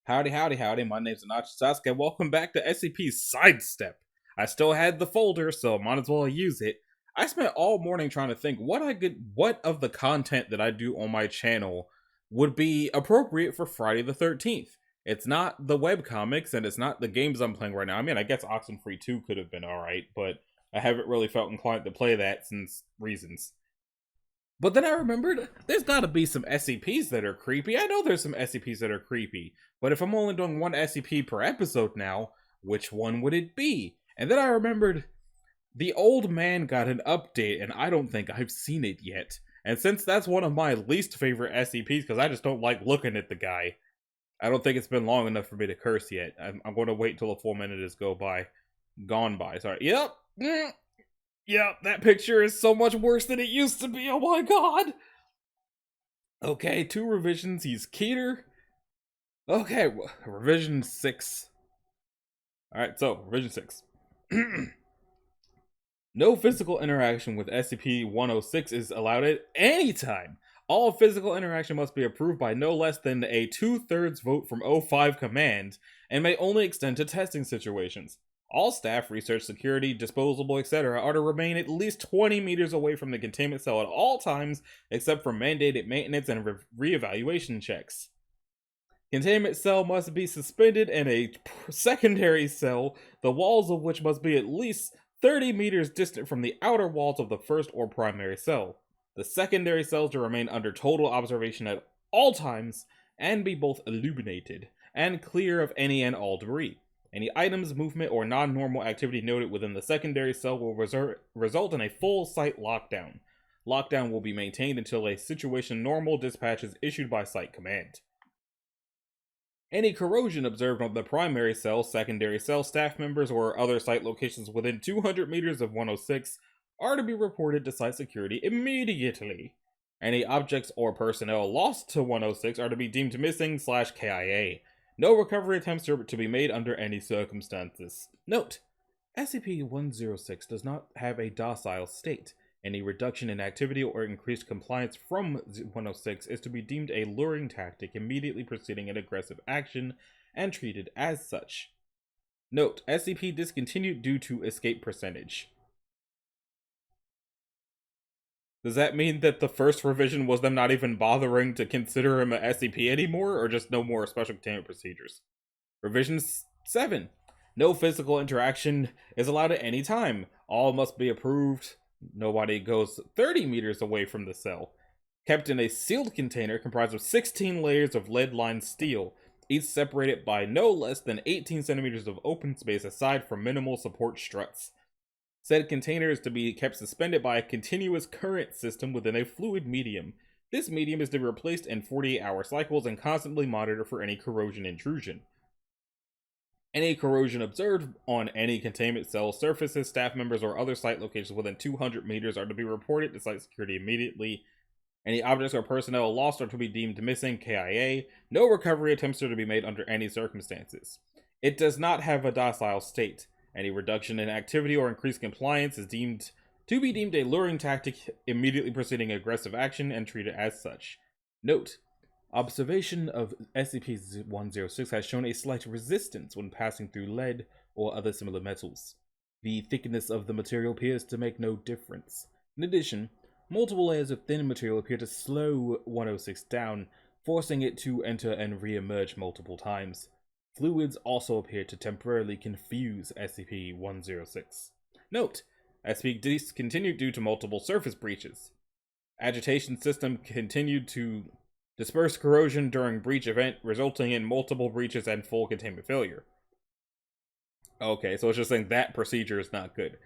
Howdy, howdy, howdy. My name's Anachi Sasuke. Welcome back to SCP Sidestep. I still had the folder, so might as well use it. I spent all morning trying to think what of the content that I do on my channel would be appropriate for Friday the 13th. It's not the webcomics and it's not the games I'm playing right now. I mean, I guess Oxenfree 2 could have been alright, but I haven't really felt inclined to play that since reasons. But then I remembered there's gotta be some SCPs that are creepy. I know there's some SCPs that are creepy, but if I'm only doing one SCP per episode now, which one would it be? And then I remembered the old man got an update, and I don't think I've seen it yet. And since that's one of my least favorite SCPs, because I just don't like looking at the guy, I don't think it's been long enough for me to curse yet. I'm going to wait till a full minute is gone by. Sorry. Yep. Yeah, that picture is so much worse than it used to be. Oh my god. Okay, 2 revisions. He's Keter. Okay, revision 6. Alright, so, revision 6. No physical interaction with SCP-106 is allowed at any time. All physical interaction must be approved by no less than a 2/3 vote from O5 Command, and may only extend to testing situations. All staff, research, security, disposable, etc. are to remain at least 20 meters away from the containment cell at all times, except for mandated maintenance and re-evaluation checks. Containment cell must be suspended in a secondary cell, the walls of which must be at least 30 meters distant from the outer walls of the first or primary cell. The secondary cells to remain under total observation at all times, and be both illuminated, and clear of any and all debris. Any items, movement, or non-normal activity noted within the secondary cell will result in a full site lockdown. Lockdown will be maintained until a situation normal dispatch is issued by Site Command. Any corrosion observed on the primary cell, secondary cell, staff members, or other site locations within 200 meters of 106 are to be reported to site security immediately. Any objects or personnel lost to 106 are to be deemed missing/KIA. No recovery attempts are to be made under any circumstances. Note: SCP-106 does not have a docile state. Any reduction in activity or increased compliance from 106 is to be deemed a luring tactic immediately preceding an aggressive action and treated as such. Note: SCP discontinued due to escape percentage. Does that mean that the first revision was them not even bothering to consider him an SCP anymore, or just no more special containment procedures? Revision 7. No physical interaction is allowed at any time. All must be approved. Nobody goes 30 meters away from the cell. Kept in a sealed container comprised of 16 layers of lead-lined steel, each separated by no less than 18 centimeters of open space aside from minimal support struts. Said container is to be kept suspended by a continuous current system within a fluid medium. This medium is to be replaced in 48-hour cycles and constantly monitored for any corrosion intrusion. Any corrosion observed on any containment cell, surfaces, staff members, or other site locations within 200 meters are to be reported to site security immediately. Any objects or personnel lost are to be deemed missing (KIA). No recovery attempts are to be made under any circumstances. It does not have a docile state. Any reduction in activity or increased compliance is deemed to be deemed a luring tactic immediately preceding aggressive action and treated as such. Note: observation of SCP-106 has shown a slight resistance when passing through lead or other similar metals. The thickness of the material appears to make no difference. In addition, multiple layers of thin material appear to slow 106 down, forcing it to enter and re-emerge multiple times. Fluids also appear to temporarily confuse SCP-106. Note: SCP discontinued due to multiple surface breaches. Agitation system continued to disperse corrosion during breach event, resulting in multiple breaches and full containment failure. Okay, so it's just saying that procedure is not good.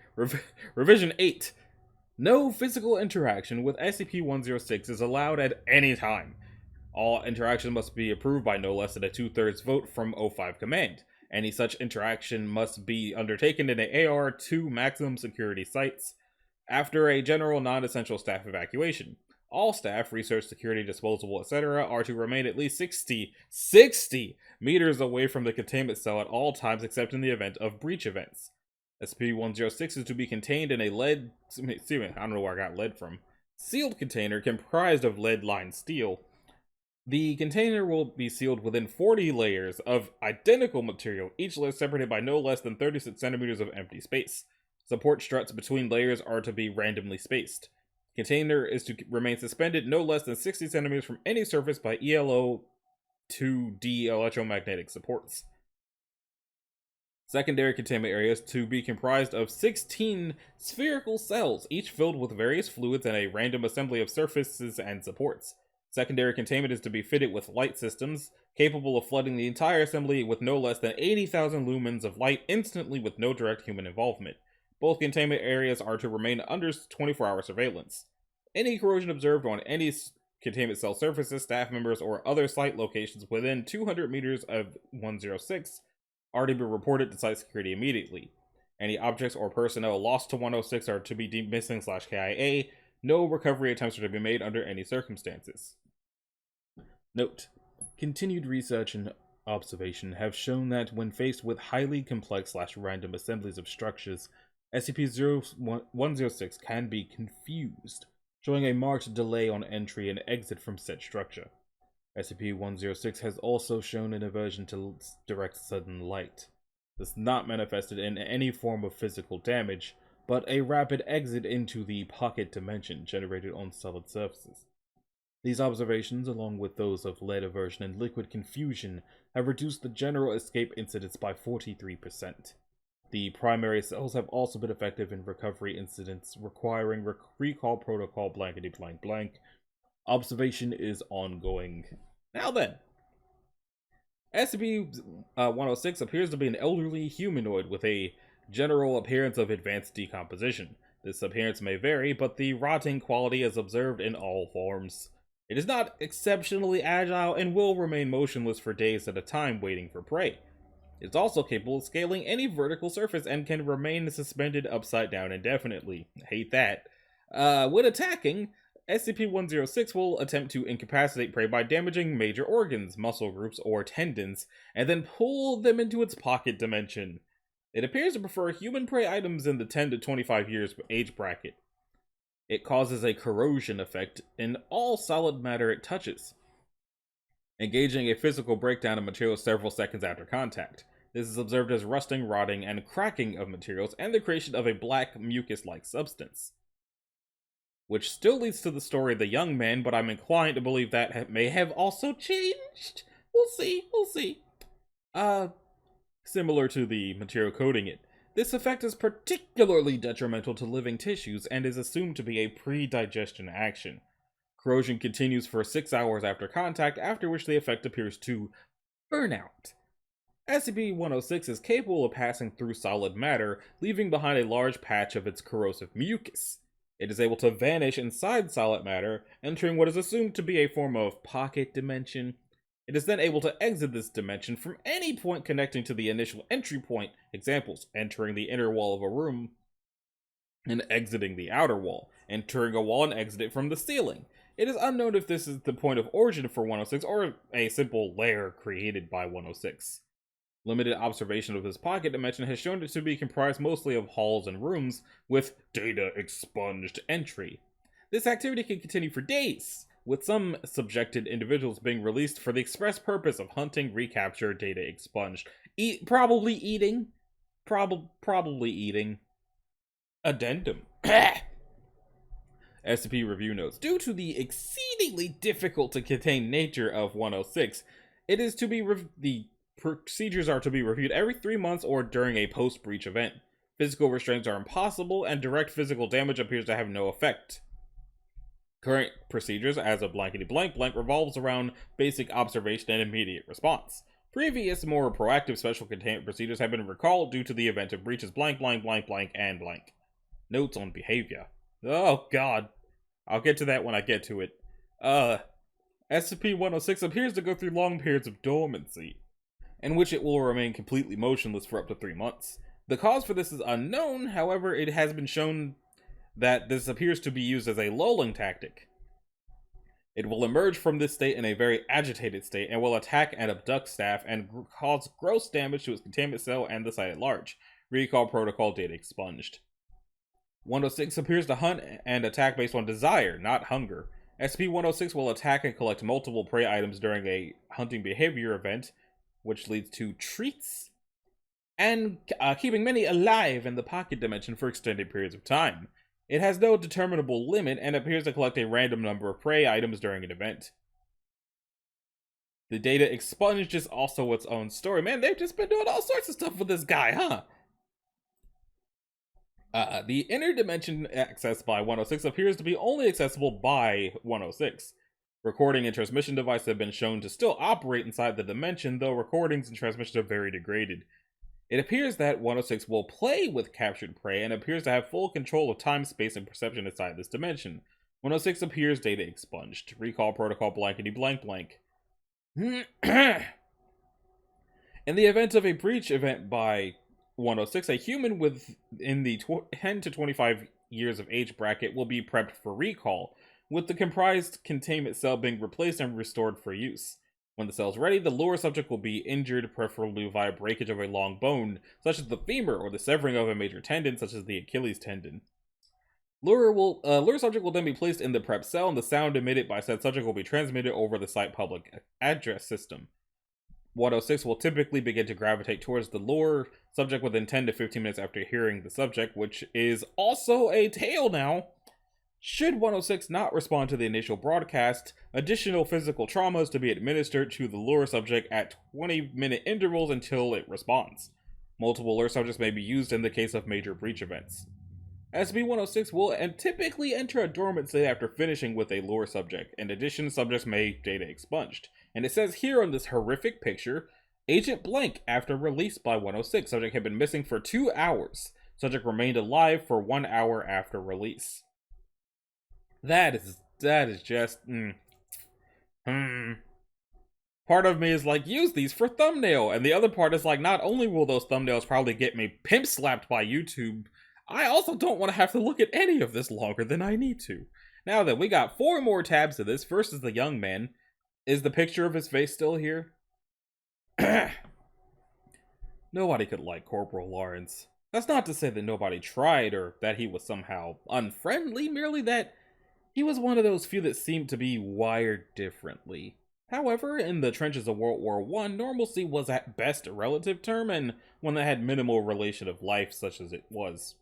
Revision 8. No physical interaction with SCP-106 is allowed at any time. All interaction must be approved by no less than a 2/3 vote from O5 Command. Any such interaction must be undertaken in an AR-2 maximum security sites after a general non-essential staff evacuation. All staff, research, security, disposable, etc. are to remain at least 60 meters away from the containment cell at all times except in the event of breach events. SCP-106 is to be contained in a I don't know where I got lead from. Sealed container comprised of lead-lined steel. The container will be sealed within 40 layers of identical material, each layer separated by no less than 36 centimeters of empty space. Support struts between layers are to be randomly spaced. Container is to remain suspended no less than 60 centimeters from any surface by ELO 2D electromagnetic supports. Secondary containment areas to be comprised of 16 spherical cells, each filled with various fluids and a random assembly of surfaces and supports. Secondary containment is to be fitted with light systems, capable of flooding the entire assembly with no less than 80,000 lumens of light instantly with no direct human involvement. Both containment areas are to remain under 24-hour surveillance. Any corrosion observed on any containment cell surfaces, staff members, or other site locations within 200 meters of 106 are to be reported to site security immediately. Any objects or personnel lost to 106 are to be deemed missing/KIA. No recovery attempts are to be made under any circumstances. Note: continued research and observation have shown that when faced with highly complex/random assemblies of structures, SCP-106 can be confused, showing a marked delay on entry and exit from said structure. SCP-106 has also shown an aversion to direct sudden light. This is not manifested in any form of physical damage, but a rapid exit into the pocket dimension generated on solid surfaces. These observations, along with those of lead aversion and liquid confusion, have reduced the general escape incidence by 43%. The primary cells have also been effective in recovery incidents requiring recall protocol blankety blank blank. Observation is ongoing. Now then, SCP-106 appears to be an elderly humanoid with a general appearance of advanced decomposition. This appearance may vary, but the rotting quality is observed in all forms. It is not exceptionally agile and will remain motionless for days at a time waiting for prey. It is also capable of scaling any vertical surface and can remain suspended upside down indefinitely. Hate that. When attacking, SCP-106 will attempt to incapacitate prey by damaging major organs, muscle groups, or tendons, and then pull them into its pocket dimension. It appears to prefer human prey items in the 10 to 25 years age bracket. It causes a corrosion effect in all solid matter it touches, engaging a physical breakdown of materials several seconds after contact. This is observed as rusting, rotting, and cracking of materials, and the creation of a black mucus-like substance. Which still leads to the story of the young man, but I'm inclined to believe that may have also changed. We'll see. Similar to the material coating it, this effect is particularly detrimental to living tissues and is assumed to be a pre-digestion action. Corrosion continues for 6 hours after contact, after which the effect appears to burn out. SCP-106 is capable of passing through solid matter, leaving behind a large patch of its corrosive mucus. It is able to vanish inside solid matter, entering what is assumed to be a form of pocket dimension. It is then able to exit this dimension from any point connecting to the initial entry point. Examples: entering the inner wall of a room and exiting the outer wall, entering a wall and exiting from the ceiling. It is unknown if this is the point of origin for 106 or a simple layer created by 106. Limited observation of this pocket dimension has shown it to be comprised mostly of halls and rooms with data expunged entry. This activity can continue for days, with some subjected individuals being released for the express purpose of hunting, recapture, data expunged. Probably eating. Addendum. SCP Review Notes. Due to the exceedingly difficult to contain nature of 106, it is to be the procedures are to be reviewed every 3 months or during a post-breach event. Physical restraints are impossible, and direct physical damage appears to have no effect. Current procedures, as of blankety blank blank, revolves around basic observation and immediate response. Previous, more proactive special containment procedures have been recalled due to the event of breaches blank blank blank blank and blank. Notes on behavior. Oh god. I'll get to that when I get to it. SCP-106 appears to go through long periods of dormancy, in which it will remain completely motionless for up to 3 months. The cause for this is unknown, however, it has been shown that this appears to be used as a lulling tactic. It will emerge from this state in a very agitated state and will attack and abduct staff and cause gross damage to its containment cell and the site at large. Recall protocol data expunged. 106 appears to hunt and attack based on desire, not hunger. SCP-106 will attack and collect multiple prey items during a hunting behavior event, which leads to treats, and keeping many alive in the pocket dimension for extended periods of time. It has no determinable limit and appears to collect a random number of prey items during an event. The data expunged is also its own story. Man, they've just been doing all sorts of stuff with this guy, huh? The inner dimension accessed by 106 appears to be only accessible by 106. Recording and transmission devices have been shown to still operate inside the dimension, though recordings and transmission are very degraded. It appears that 106 will play with captured prey and appears to have full control of time, space, and perception inside this dimension. 106 appears data expunged. Recall protocol blankety blank blank. In the event of a breach event by 106, a human within the 10 to 25 years of age bracket will be prepped for recall, with the comprised containment cell being replaced and restored for use. When the cell is ready, the lure subject will be injured, preferably via breakage of a long bone, such as the femur, or the severing of a major tendon, such as the Achilles tendon. Lure subject will then be placed in the prep cell, and the sound emitted by said subject will be transmitted over the site public address system. 106 will typically begin to gravitate towards the lure subject within 10 to 15 minutes after hearing the subject, which is also a tale now. Should 106 not respond to the initial broadcast, additional physical trauma is to be administered to the lure subject at 20-minute intervals until it responds. Multiple lure subjects may be used in the case of major breach events. SCP-106 will typically enter a dormant state after finishing with a lure subject. In addition, subjects may data expunged. And it says here on this horrific picture, Agent Blank, after release by 106, subject had been missing for 2 hours. Subject remained alive for 1 hour after release. That is just, Part of me is like, use these for thumbnail. And the other part is like, not only will those thumbnails probably get me pimp slapped by YouTube, I also don't want to have to look at any of this longer than I need to. Now then, we got 4 more tabs of this. First is the young man. Is the picture of his face still here? Nobody could like Corporal Lawrence. That's not to say that nobody tried or that he was somehow unfriendly, merely that he was one of those few that seemed to be wired differently. However, in the trenches of World War I, normalcy was at best a relative term, and one that had minimal relation of life such as it was.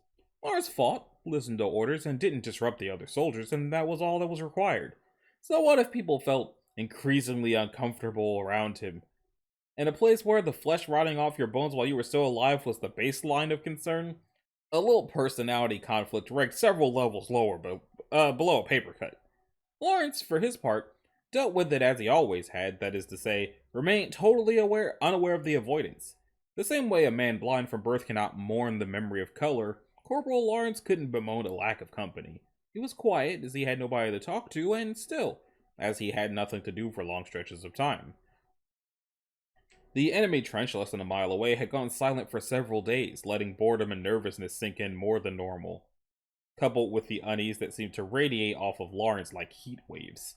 Lars fought, listened to orders, and didn't disrupt the other soldiers, and that was all that was required. So what if people felt increasingly uncomfortable around him? In a place where the flesh rotting off your bones while you were still alive was the baseline of concern, a little personality conflict ranked several levels lower below a paper cut. Lawrence, for his part, dealt with it as he always had, that is to say, remained totally unaware of the avoidance. The same way a man blind from birth cannot mourn the memory of color, Corporal Lawrence couldn't bemoan a lack of company. He was quiet, as he had nobody to talk to, and still, as he had nothing to do for long stretches of time. The enemy trench less than a mile away had gone silent for several days, letting boredom and nervousness sink in more than normal, coupled with the unease that seemed to radiate off of Lawrence like heat waves.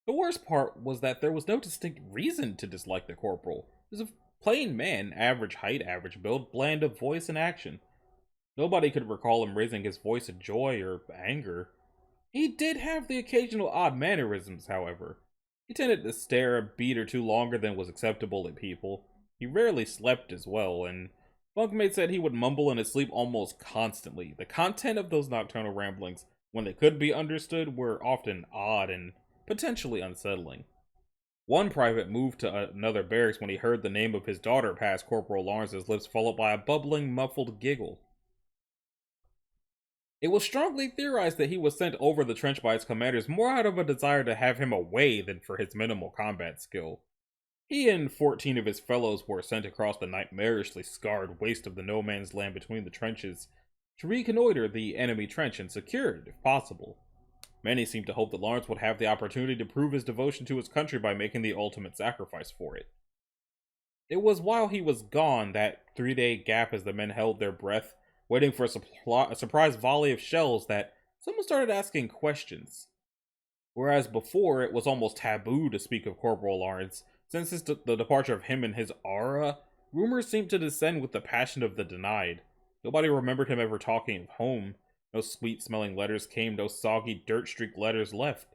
The worst part was that there was no distinct reason to dislike the corporal. He was a plain man, average height, average build, bland of voice and action. Nobody could recall him raising his voice in joy or anger. He did have the occasional odd mannerisms, however. He tended to stare a beat or two longer than was acceptable at people. He rarely slept as well, and bunkmates said he would mumble in his sleep almost constantly. The content of those nocturnal ramblings, when they could be understood, were often odd and potentially unsettling. One private moved to another barracks when he heard the name of his daughter pass Corporal Lawrence's lips, followed by a bubbling, muffled giggle. It was strongly theorized that he was sent over the trench by his commanders more out of a desire to have him away than for his minimal combat skill. He and 14 of his fellows were sent across the nightmarishly scarred waste of the no man's land between the trenches to reconnoiter the enemy trench and secure it, if possible. Many seemed to hope that Lawrence would have the opportunity to prove his devotion to his country by making the ultimate sacrifice for it. It was while he was gone, that 3-day gap as the men held their breath, waiting for a surprise volley of shells, that someone started asking questions. Whereas before, it was almost taboo to speak of Corporal Lawrence, since the departure of him and his aura, rumors seemed to descend with the passion of the denied. Nobody remembered him ever talking of home. No sweet-smelling letters came, no soggy, dirt-streaked letters left.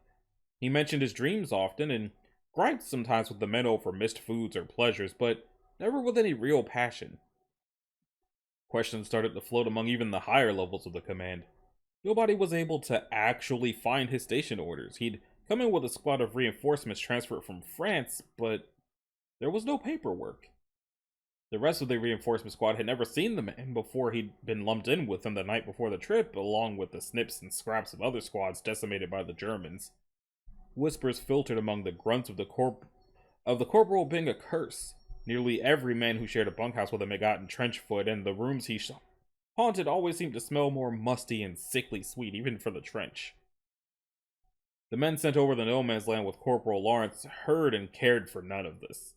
He mentioned his dreams often and griped sometimes with the men over missed foods or pleasures, but never with any real passion. Questions started to float among even the higher levels of the command. Nobody was able to actually find his station orders. He'd come in with a squad of reinforcements transferred from France, but there was no paperwork. The rest of the reinforcement squad had never seen the man before he'd been lumped in with them the night before the trip, along with the snips and scraps of other squads decimated by the Germans. Whispers filtered among the grunts of the corporal being a curse. Nearly every man who shared a bunkhouse with him had gotten trench foot, and the rooms he haunted always seemed to smell more musty and sickly sweet, even for the trench. The men sent over the no man's land with Corporal Lawrence heard and cared for none of this.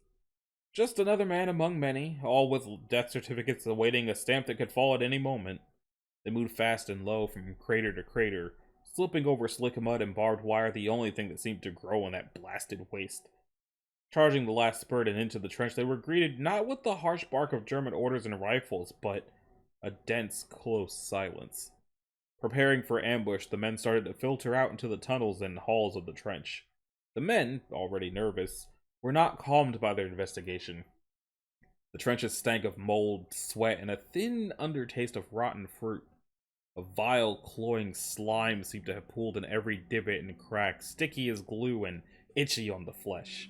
Just another man among many, all with death certificates awaiting a stamp that could fall at any moment. They moved fast and low from crater to crater, slipping over slick mud and barbed wire, the only thing that seemed to grow in that blasted waste. Charging the last spurt and into the trench, they were greeted not with the harsh bark of German orders and rifles, but a dense, close silence. Preparing for ambush, the men started to filter out into the tunnels and halls of the trench. The men, already nervous, were not calmed by their investigation. The trenches stank of mold, sweat, and a thin undertaste of rotten fruit. A vile, cloying slime seemed to have pooled in every divot and crack, sticky as glue and itchy on the flesh.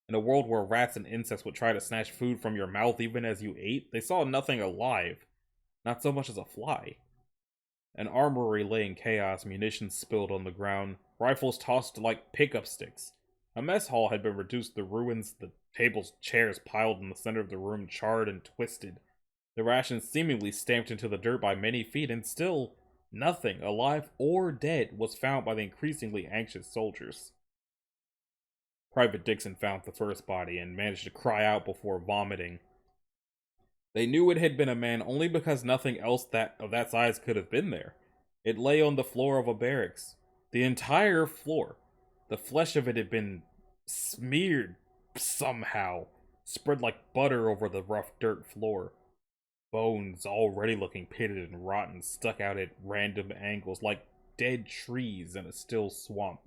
In a world where rats and insects would try to snatch food from your mouth even as you ate, they saw nothing alive, not so much as a fly. An armory lay in chaos, munitions spilled on the ground, rifles tossed like pickup sticks. A mess hall had been reduced to ruins, the tables, chairs piled in the center of the room, charred and twisted. The rations seemingly stamped into the dirt by many feet, and still nothing, alive or dead, was found by the increasingly anxious soldiers. Private Dixon found the first body and managed to cry out before vomiting. They knew it had been a man only because nothing else of that size could have been there. It lay on the floor of a barracks. The entire floor. The flesh of it had been smeared somehow, spread like butter over the rough dirt floor. Bones, already looking pitted and rotten, stuck out at random angles like dead trees in a still swamp.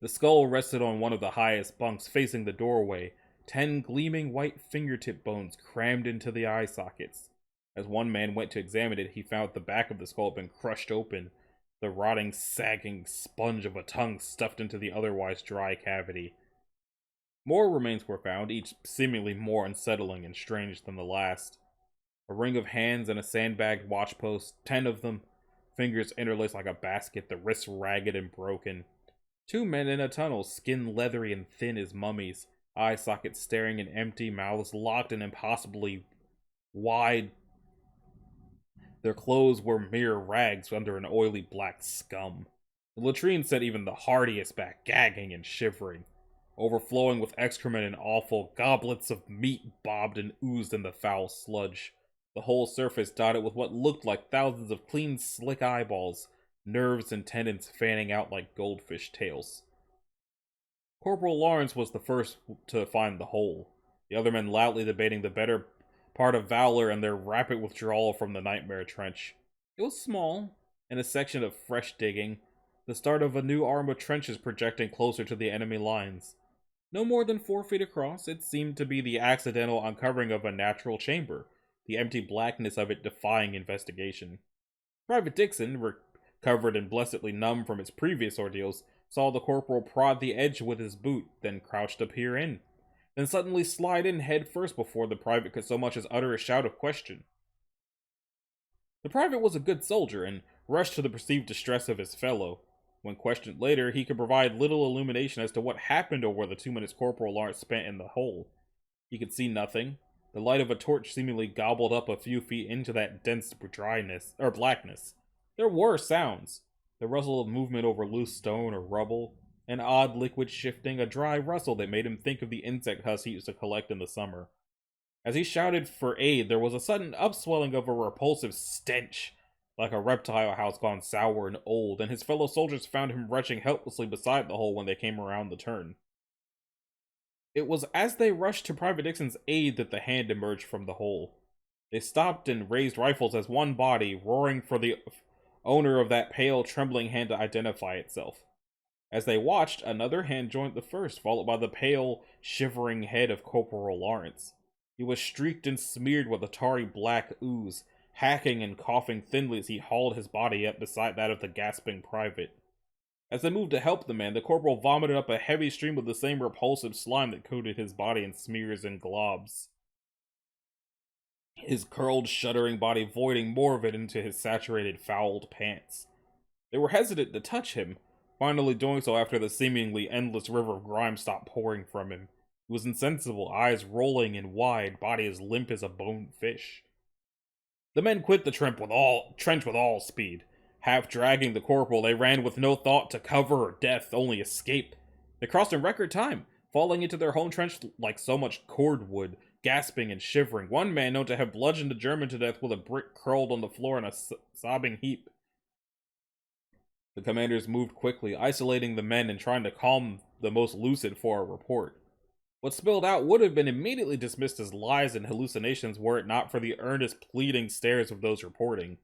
The skull rested on one of the highest bunks facing the doorway, 10 gleaming white fingertip bones crammed into the eye sockets. As one man went to examine it, he found the back of the skull had been crushed open, the rotting, sagging sponge of a tongue stuffed into the otherwise dry cavity. More remains were found, each seemingly more unsettling and strange than the last. A ring of hands and a sandbagged watchpost, 10 of them, fingers interlaced like a basket, the wrists ragged and broken. 2 men in a tunnel, skin leathery and thin as mummies, eye sockets staring in empty, mouths locked and impossibly wide. Their clothes were mere rags under an oily black scum. The latrine sent even the hardiest back, gagging and shivering. Overflowing with excrement and offal, goblets of meat bobbed and oozed in the foul sludge. The whole surface dotted with what looked like thousands of clean, slick eyeballs, nerves and tendons fanning out like goldfish tails. Corporal Lawrence was the first to find the hole, the other men loudly debating the better part of valor and their rapid withdrawal from the nightmare trench. It was small, in a section of fresh digging, the start of a new arm of trenches projecting closer to the enemy lines. No more than 4 feet across, it seemed to be the accidental uncovering of a natural chamber, the empty blackness of it defying investigation. Private Dixon, recovered and blessedly numb from his previous ordeals, saw the corporal prod the edge with his boot, then crouched to peer in, then suddenly slide in head first before the private could so much as utter a shout of question. The private was a good soldier and rushed to the perceived distress of his fellow. When questioned later, he could provide little illumination as to what happened over the 2 minutes Corporal Lawrence spent in the hole. He could see nothing. The light of a torch seemingly gobbled up a few feet into that dense blackness. There were sounds. The rustle of movement over loose stone or rubble, an odd liquid shifting, a dry rustle that made him think of the insect husks he used to collect in the summer. As he shouted for aid, there was a sudden upswelling of a repulsive stench, like a reptile house gone sour and old, and his fellow soldiers found him retching helplessly beside the hole when they came around the turn. It was as they rushed to Private Dixon's aid that the hand emerged from the hole. They stopped and raised rifles as one body, roaring for the owner of that pale, trembling hand to identify itself. As they watched, another hand joined the first, followed by the pale, shivering head of Corporal Lawrence. He was streaked and smeared with a tarry black ooze, hacking and coughing thinly as he hauled his body up beside that of the gasping private. As they moved to help the man, the corporal vomited up a heavy stream of the same repulsive slime that coated his body in smears and globs, his curled, shuddering body voiding more of it into his saturated, fouled pants. They were hesitant to touch him, finally doing so after the seemingly endless river of grime stopped pouring from him. He was insensible, eyes rolling and wide, body as limp as a boned fish. The men quit the trench with all speed. Half dragging the corporal, they ran with no thought to cover or death, only escape. They crossed in record time, falling into their home trench like so much cordwood, gasping and shivering. One man known to have bludgeoned a German to death with a brick curled on the floor in a sobbing heap. The commanders moved quickly, isolating the men and trying to calm the most lucid for a report. What spilled out would have been immediately dismissed as lies and hallucinations were it not for the earnest, pleading stares of those reporting.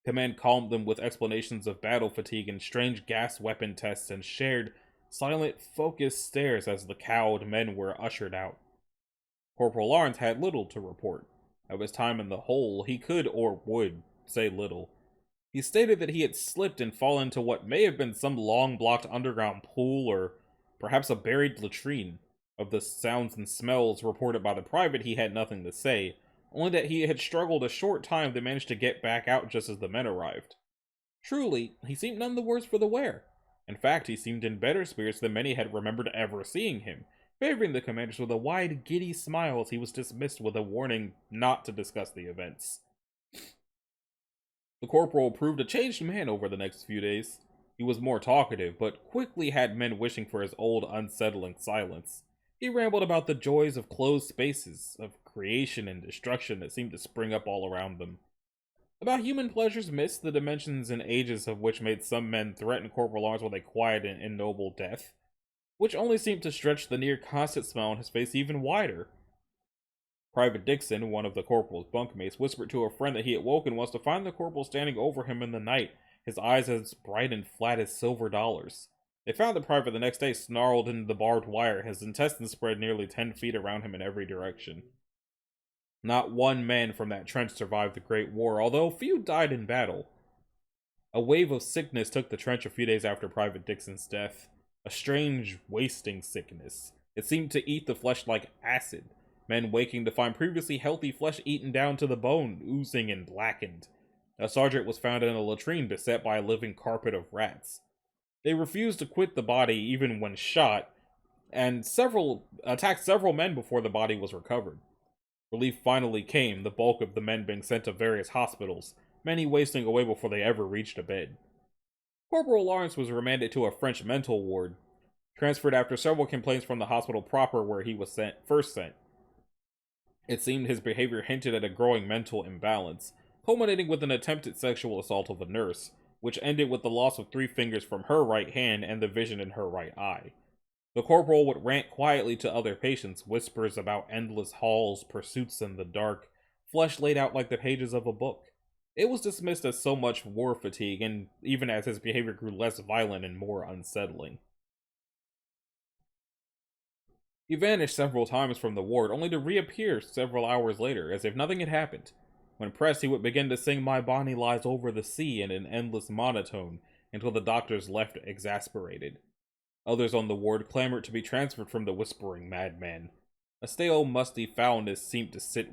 Command calmed them with explanations of battle fatigue and strange gas weapon tests and shared, silent, focused stares as the cowed men were ushered out. Corporal Lawrence had little to report. Of his time in the hole, he could or would say little. He stated that he had slipped and fallen into what may have been some long-blocked underground pool or perhaps a buried latrine. Of the sounds and smells reported by the private, he had nothing to say, only that he had struggled a short time to manage to get back out just as the men arrived. Truly, he seemed none the worse for the wear. In fact, he seemed in better spirits than many had remembered ever seeing him, favoring the commanders with a wide, giddy smile as he was dismissed with a warning not to discuss the events. The corporal proved a changed man over the next few days. He was more talkative, but quickly had men wishing for his old, unsettling silence. He rambled about the joys of closed spaces, of creation and destruction that seemed to spring up all around them. About human pleasures missed, the dimensions and ages of which made some men threaten Corporal Lawrence with a quiet and ignoble death, which only seemed to stretch the near-constant smile on his face even wider. Private Dixon, one of the corporal's bunkmates, whispered to a friend that he had woken once to find the corporal standing over him in the night, his eyes as bright and flat as silver dollars. They found the private the next day snarled into the barbed wire, his intestines spread nearly 10 feet around him in every direction. Not one man from that trench survived the Great War, although few died in battle. A wave of sickness took the trench a few days after Private Dixon's death. A strange, wasting sickness. It seemed to eat the flesh like acid, men waking to find previously healthy flesh eaten down to the bone, oozing and blackened. A sergeant was found in a latrine beset by a living carpet of rats. They refused to quit the body even when shot, and attacked several men before the body was recovered. Relief finally came, the bulk of the men being sent to various hospitals, many wasting away before they ever reached a bed. Corporal Lawrence was remanded to a French mental ward, transferred after several complaints from the hospital proper where he was first sent. It seemed his behavior hinted at a growing mental imbalance, culminating with an attempted sexual assault of a nurse, which ended with the loss of 3 fingers from her right hand and the vision in her right eye. The corporal would rant quietly to other patients, whispers about endless halls, pursuits in the dark, flesh laid out like the pages of a book. It was dismissed as so much war fatigue, and even as his behavior grew less violent and more unsettling. He vanished several times from the ward, only to reappear several hours later, as if nothing had happened. When pressed, he would begin to sing My Bonnie Lies Over the Sea in an endless monotone, until the doctors left exasperated. Others on the ward clamored to be transferred from the whispering madman. A stale, musty foulness seemed to sit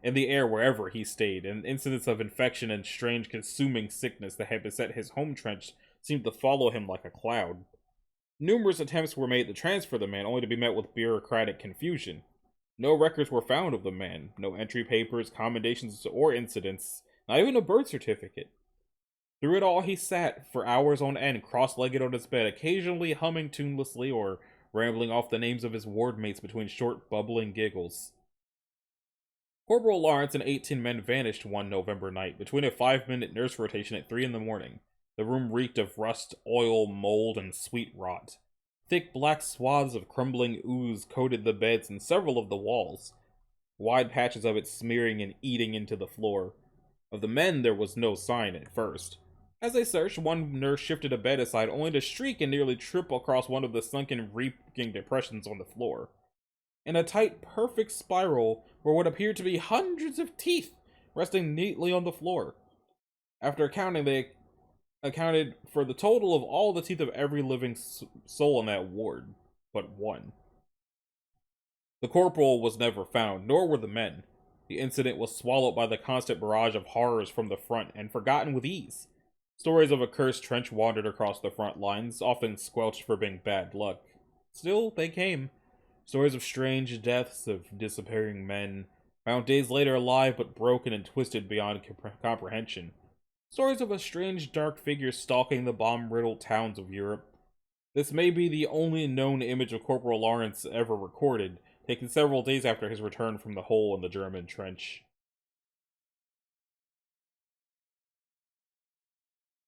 in the air wherever he stayed, and incidents of infection and strange consuming sickness that had beset his home trench seemed to follow him like a cloud. Numerous attempts were made to transfer the man, only to be met with bureaucratic confusion. No records were found of the man, no entry papers, commendations, or incidents, not even a birth certificate. Through it all, he sat for hours on end, cross-legged on his bed, occasionally humming tunelessly or rambling off the names of his ward mates between short, bubbling giggles. Corporal Lawrence and 18 men vanished one November night, between a 5-minute nurse rotation at 3 in the morning. The room reeked of rust, oil, mold, and sweet rot. Thick black swaths of crumbling ooze coated the beds and several of the walls, wide patches of it smearing and eating into the floor. Of the men there was no sign at first. As they searched, one nurse shifted a bed aside only to shriek and nearly trip across one of the sunken, reeking depressions on the floor. In a tight, perfect spiral were what appeared to be hundreds of teeth resting neatly on the floor. After counting, they accounted for the total of all the teeth of every living soul in that ward, but one. The corporal was never found, nor were the men. The incident was swallowed by the constant barrage of horrors from the front and forgotten with ease. Stories of a cursed trench wandered across the front lines, often squelched for being bad luck. Still, they came. Stories of strange deaths, of disappearing men, found days later alive but broken and twisted beyond comprehension. Stories of a strange dark figure stalking the bomb-riddled towns of Europe. This may be the only known image of Corporal Lawrence ever recorded, taken several days after his return from the hole in the German trench.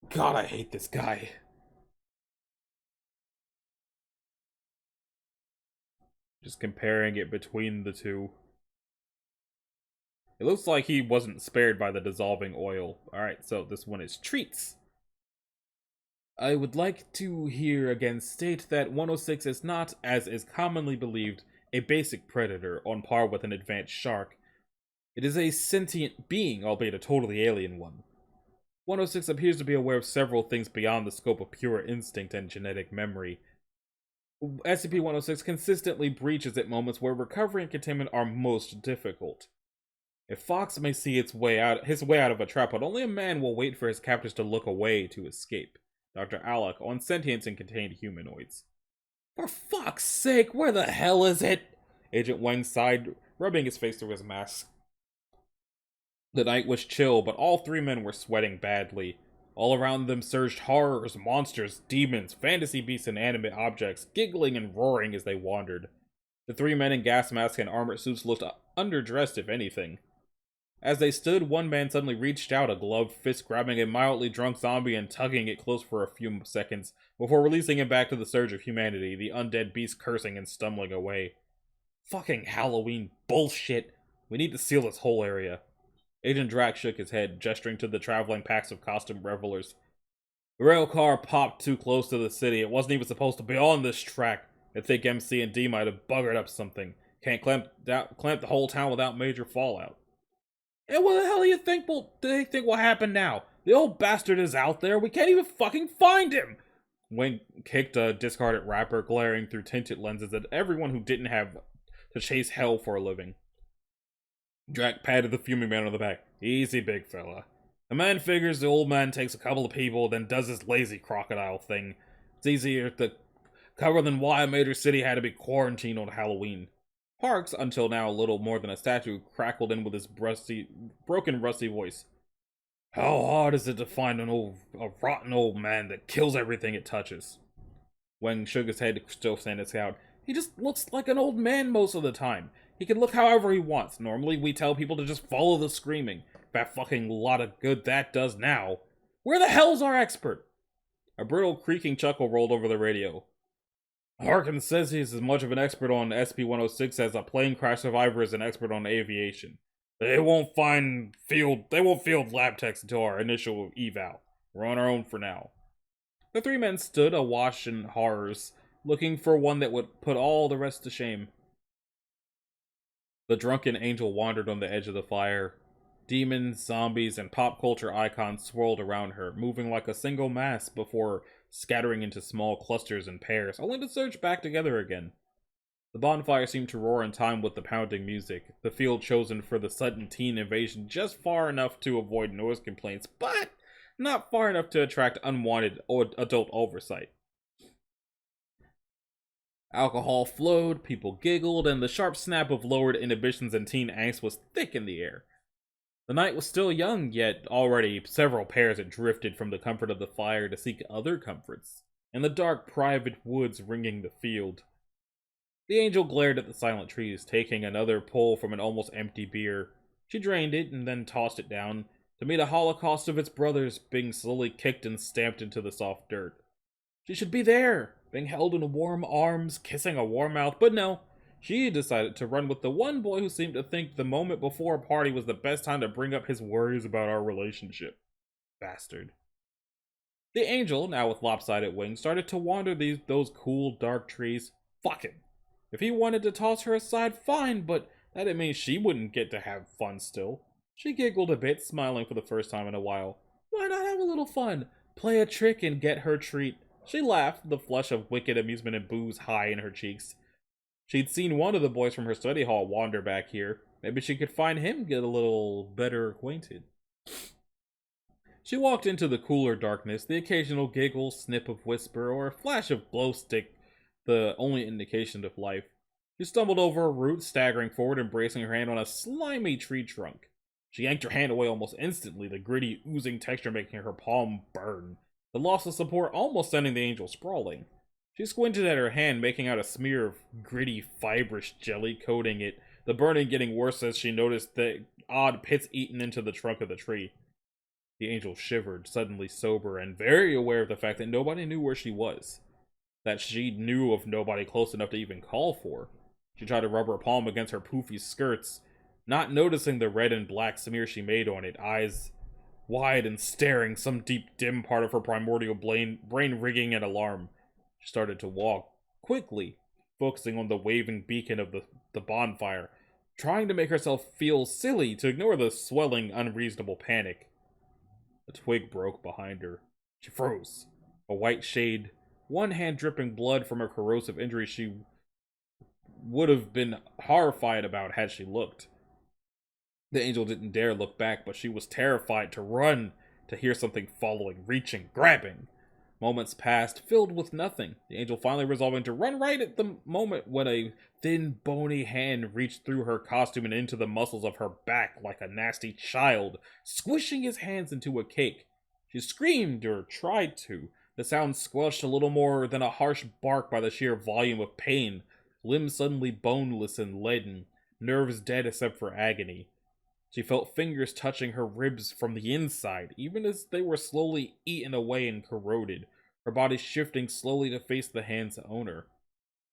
God, I hate this guy. Just comparing it between the two. It looks like he wasn't spared by the dissolving oil. Alright, so this one is treats. I would like to here again state that 106 is not, as is commonly believed, a basic predator on par with an advanced shark. It is a sentient being, albeit a totally alien one. 106 appears to be aware of several things beyond the scope of pure instinct and genetic memory. SCP-106 consistently breaches at moments where recovery and containment are most difficult. If Fox may see his way out of a trap, but only a man will wait for his captors to look away to escape. Dr. Alec on sentience and contained humanoids. For fuck's sake, where the hell is it? Agent Wang sighed, rubbing his face through his mask. The night was chill, but all three men were sweating badly. All around them surged horrors, monsters, demons, fantasy beasts, and animate objects, giggling and roaring as they wandered. The three men in gas masks and armored suits looked underdressed, if anything. As they stood, one man suddenly reached out, a gloved fist grabbing a mildly drunk zombie and tugging it close for a few seconds, before releasing him back to the surge of humanity, the undead beast cursing and stumbling away. Fucking Halloween bullshit! We need to seal this whole area. Agent Drac shook his head, gesturing to the traveling packs of costumed revelers. The rail car popped too close to the city. It wasn't even supposed to be on this track. I think MC&D might have buggered up something. Can't clamp the whole town without major fallout. And what the hell do they think will happen now? The old bastard is out there. We can't even fucking find him. Wing kicked a discarded wrapper, glaring through tinted lenses at everyone who didn't have to chase hell for a living. Drac patted the fuming man on the back. Easy, big fella. The man figures the old man takes a couple of people, then does his lazy crocodile thing. It's easier to cover than why Major City had to be quarantined on Halloween. Parks, until now little more than a statue, crackled in with his broken, rusty voice. How hard is it to find a rotten old man that kills everything it touches? Wang shook his head, still standing scout. He just looks like an old man most of the time. He can look however he wants. Normally, we tell people to just follow the screaming. That fucking lot of good that does now. Where the hell's our expert? A brittle, creaking chuckle rolled over the radio. Harkin says he's as much of an expert on SCP-106 as a plane crash survivor is an expert on aviation. They won't field lab techs until our initial eval. We're on our own for now. The three men stood awash in horrors, looking for one that would put all the rest to shame. The drunken angel wandered on the edge of the fire. Demons, zombies, and pop culture icons swirled around her, moving like a single mass before scattering into small clusters and pairs, only to surge back together again. The bonfire seemed to roar in time with the pounding music, the field chosen for the sudden teen invasion just far enough to avoid noise complaints, but not far enough to attract unwanted adult oversight. Alcohol flowed, people giggled, and the sharp snap of lowered inhibitions and teen angst was thick in the air. The night was still young, yet already several pairs had drifted from the comfort of the fire to seek other comforts, in the dark private woods ringing the field. The angel glared at the silent trees, taking another pull from an almost empty beer. She drained it and then tossed it down, to meet a holocaust of its brothers being slowly kicked and stamped into the soft dirt. She should be there, being held in warm arms, kissing a warm mouth, but no. She decided to run with the one boy who seemed to think the moment before a party was the best time to bring up his worries about our relationship. Bastard. The angel, now with lopsided wings, started to wander those cool, dark trees. Fuck him. If he wanted to toss her aside, fine, but that didn't mean she wouldn't get to have fun still. She giggled a bit, smiling for the first time in a while. Why not have a little fun? Play a trick and get her treat. She laughed, the flush of wicked amusement and booze high in her cheeks. She'd seen one of the boys from her study hall wander back here. Maybe she could find him, get a little better acquainted. She walked into the cooler darkness, the occasional giggle, snip of whisper, or a flash of glow stick, the only indication of life. She stumbled over a root, staggering forward and bracing her hand on a slimy tree trunk. She yanked her hand away almost instantly, the gritty, oozing texture making her palm burn. The loss of support almost sending the angel sprawling. She squinted at her hand, making out a smear of gritty, fibrous jelly coating it, the burning getting worse as she noticed the odd pits eaten into the trunk of the tree. The angel shivered, suddenly sober and very aware of the fact that nobody knew where she was. That she knew of nobody close enough to even call for. She tried to rub her palm against her poofy skirts, not noticing the red and black smear she made on it, eyes wide and staring, some deep, dim part of her primordial brain rigging an alarm. She started to walk, quickly, focusing on the waving beacon of the bonfire, trying to make herself feel silly to ignore the swelling, unreasonable panic. A twig broke behind her. She froze. A white shade, one hand dripping blood from a corrosive injury she would have been horrified about had she looked. The angel didn't dare look back, but she was terrified to run, to hear something following, reaching, grabbing. Moments passed, filled with nothing, the angel finally resolving to run right at the moment when a thin, bony hand reached through her costume and into the muscles of her back like a nasty child, squishing his hands into a cake. She screamed, or tried to, the sound squelched a little more than a harsh bark by the sheer volume of pain, limbs suddenly boneless and leaden, nerves dead except for agony. She felt fingers touching her ribs from the inside, even as they were slowly eaten away and corroded, her body shifting slowly to face the hand's owner.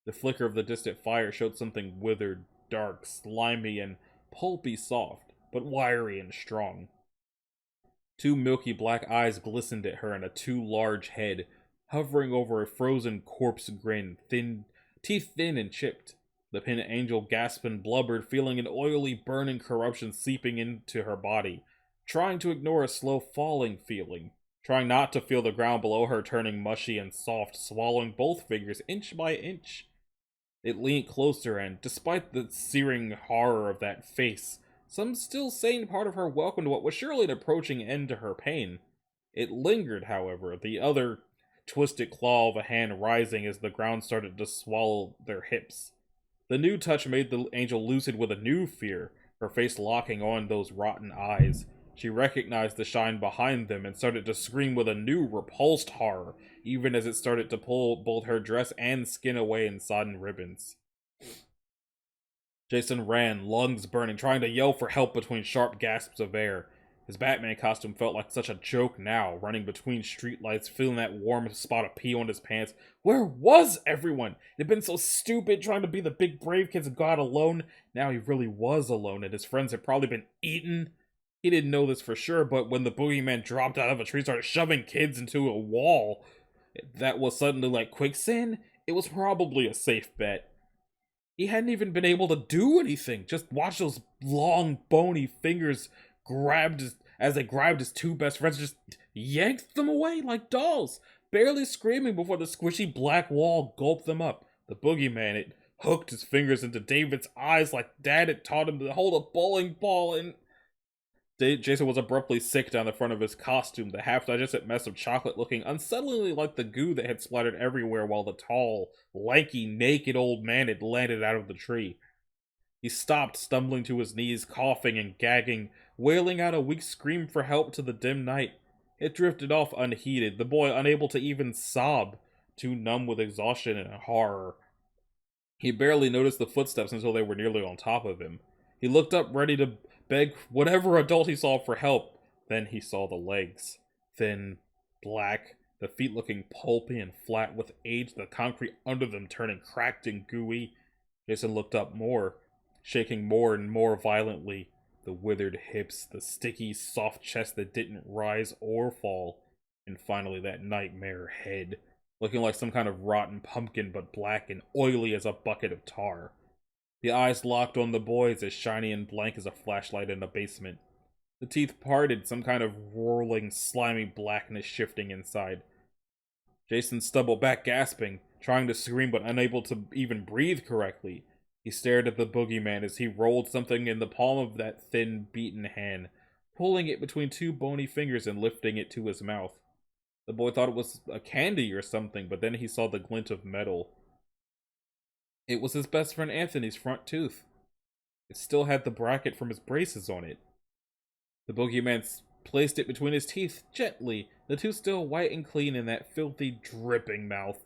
The flicker of the distant fire showed something withered, dark, slimy, and pulpy soft, but wiry and strong. Two milky black eyes glistened at her in a too large head, hovering over a frozen corpse grin, teeth thin and chipped. The penitent angel gasped and blubbered, feeling an oily, burning corruption seeping into her body, trying to ignore a slow falling feeling, trying not to feel the ground below her turning mushy and soft, swallowing both figures inch by inch. It leaned closer, and despite the searing horror of that face, some still sane part of her welcomed what was surely an approaching end to her pain. It lingered, however, the other twisted claw of a hand rising as the ground started to swallow their hips. The new touch made the angel lucid with a new fear, her face locking on those rotten eyes. She recognized the shine behind them and started to scream with a new repulsed horror, even as it started to pull both her dress and skin away in sodden ribbons. Jason ran, lungs burning, trying to yell for help between sharp gasps of air. His Batman costume felt like such a joke now, running between streetlights, feeling that warm spot of pee on his pants. Where was everyone? He'd been so stupid trying to be the big brave kids and got alone. Now he really was alone, and his friends had probably been eaten. He didn't know this for sure, but when the boogeyman dropped out of a tree and started shoving kids into a wall that was suddenly like quicksand, it was probably a safe bet. He hadn't even been able to do anything. Just watch those long, bony fingers as they grabbed his two best friends, just yanked them away like dolls, barely screaming before the squishy black wall gulped them up. The boogeyman, it hooked his fingers into David's eyes like Dad had taught him to hold a bowling ball, and Jason was abruptly sick down the front of his costume, the half-digested mess of chocolate looking unsettlingly like the goo that had splattered everywhere while the tall, lanky, naked old man had landed out of the tree. He stopped, stumbling to his knees, coughing and gagging, wailing out a weak scream for help to the dim night. It drifted off unheeded, the boy unable to even sob, too numb with exhaustion and horror. He barely noticed the footsteps until they were nearly on top of him. He looked up, ready to beg whatever adult he saw for help. Then he saw the legs. Thin, black, the feet looking pulpy and flat with age, the concrete under them turning cracked and gooey. Jason looked up more, shaking more and more violently. The withered hips, the sticky, soft chest that didn't rise or fall. And finally, that nightmare head, looking like some kind of rotten pumpkin but black and oily as a bucket of tar. The eyes locked on the boys as shiny and blank as a flashlight in a basement. The teeth parted, some kind of whirling, slimy blackness shifting inside. Jason stumbled back, gasping, trying to scream but unable to even breathe correctly. He stared at the boogeyman as he rolled something in the palm of that thin, beaten hand, pulling it between two bony fingers and lifting it to his mouth. The boy thought it was a candy or something, but then he saw the glint of metal. It was his best friend Anthony's front tooth. It still had the bracket from his braces on it. The boogeyman placed it between his teeth, gently, the tooth still white and clean in that filthy, dripping mouth.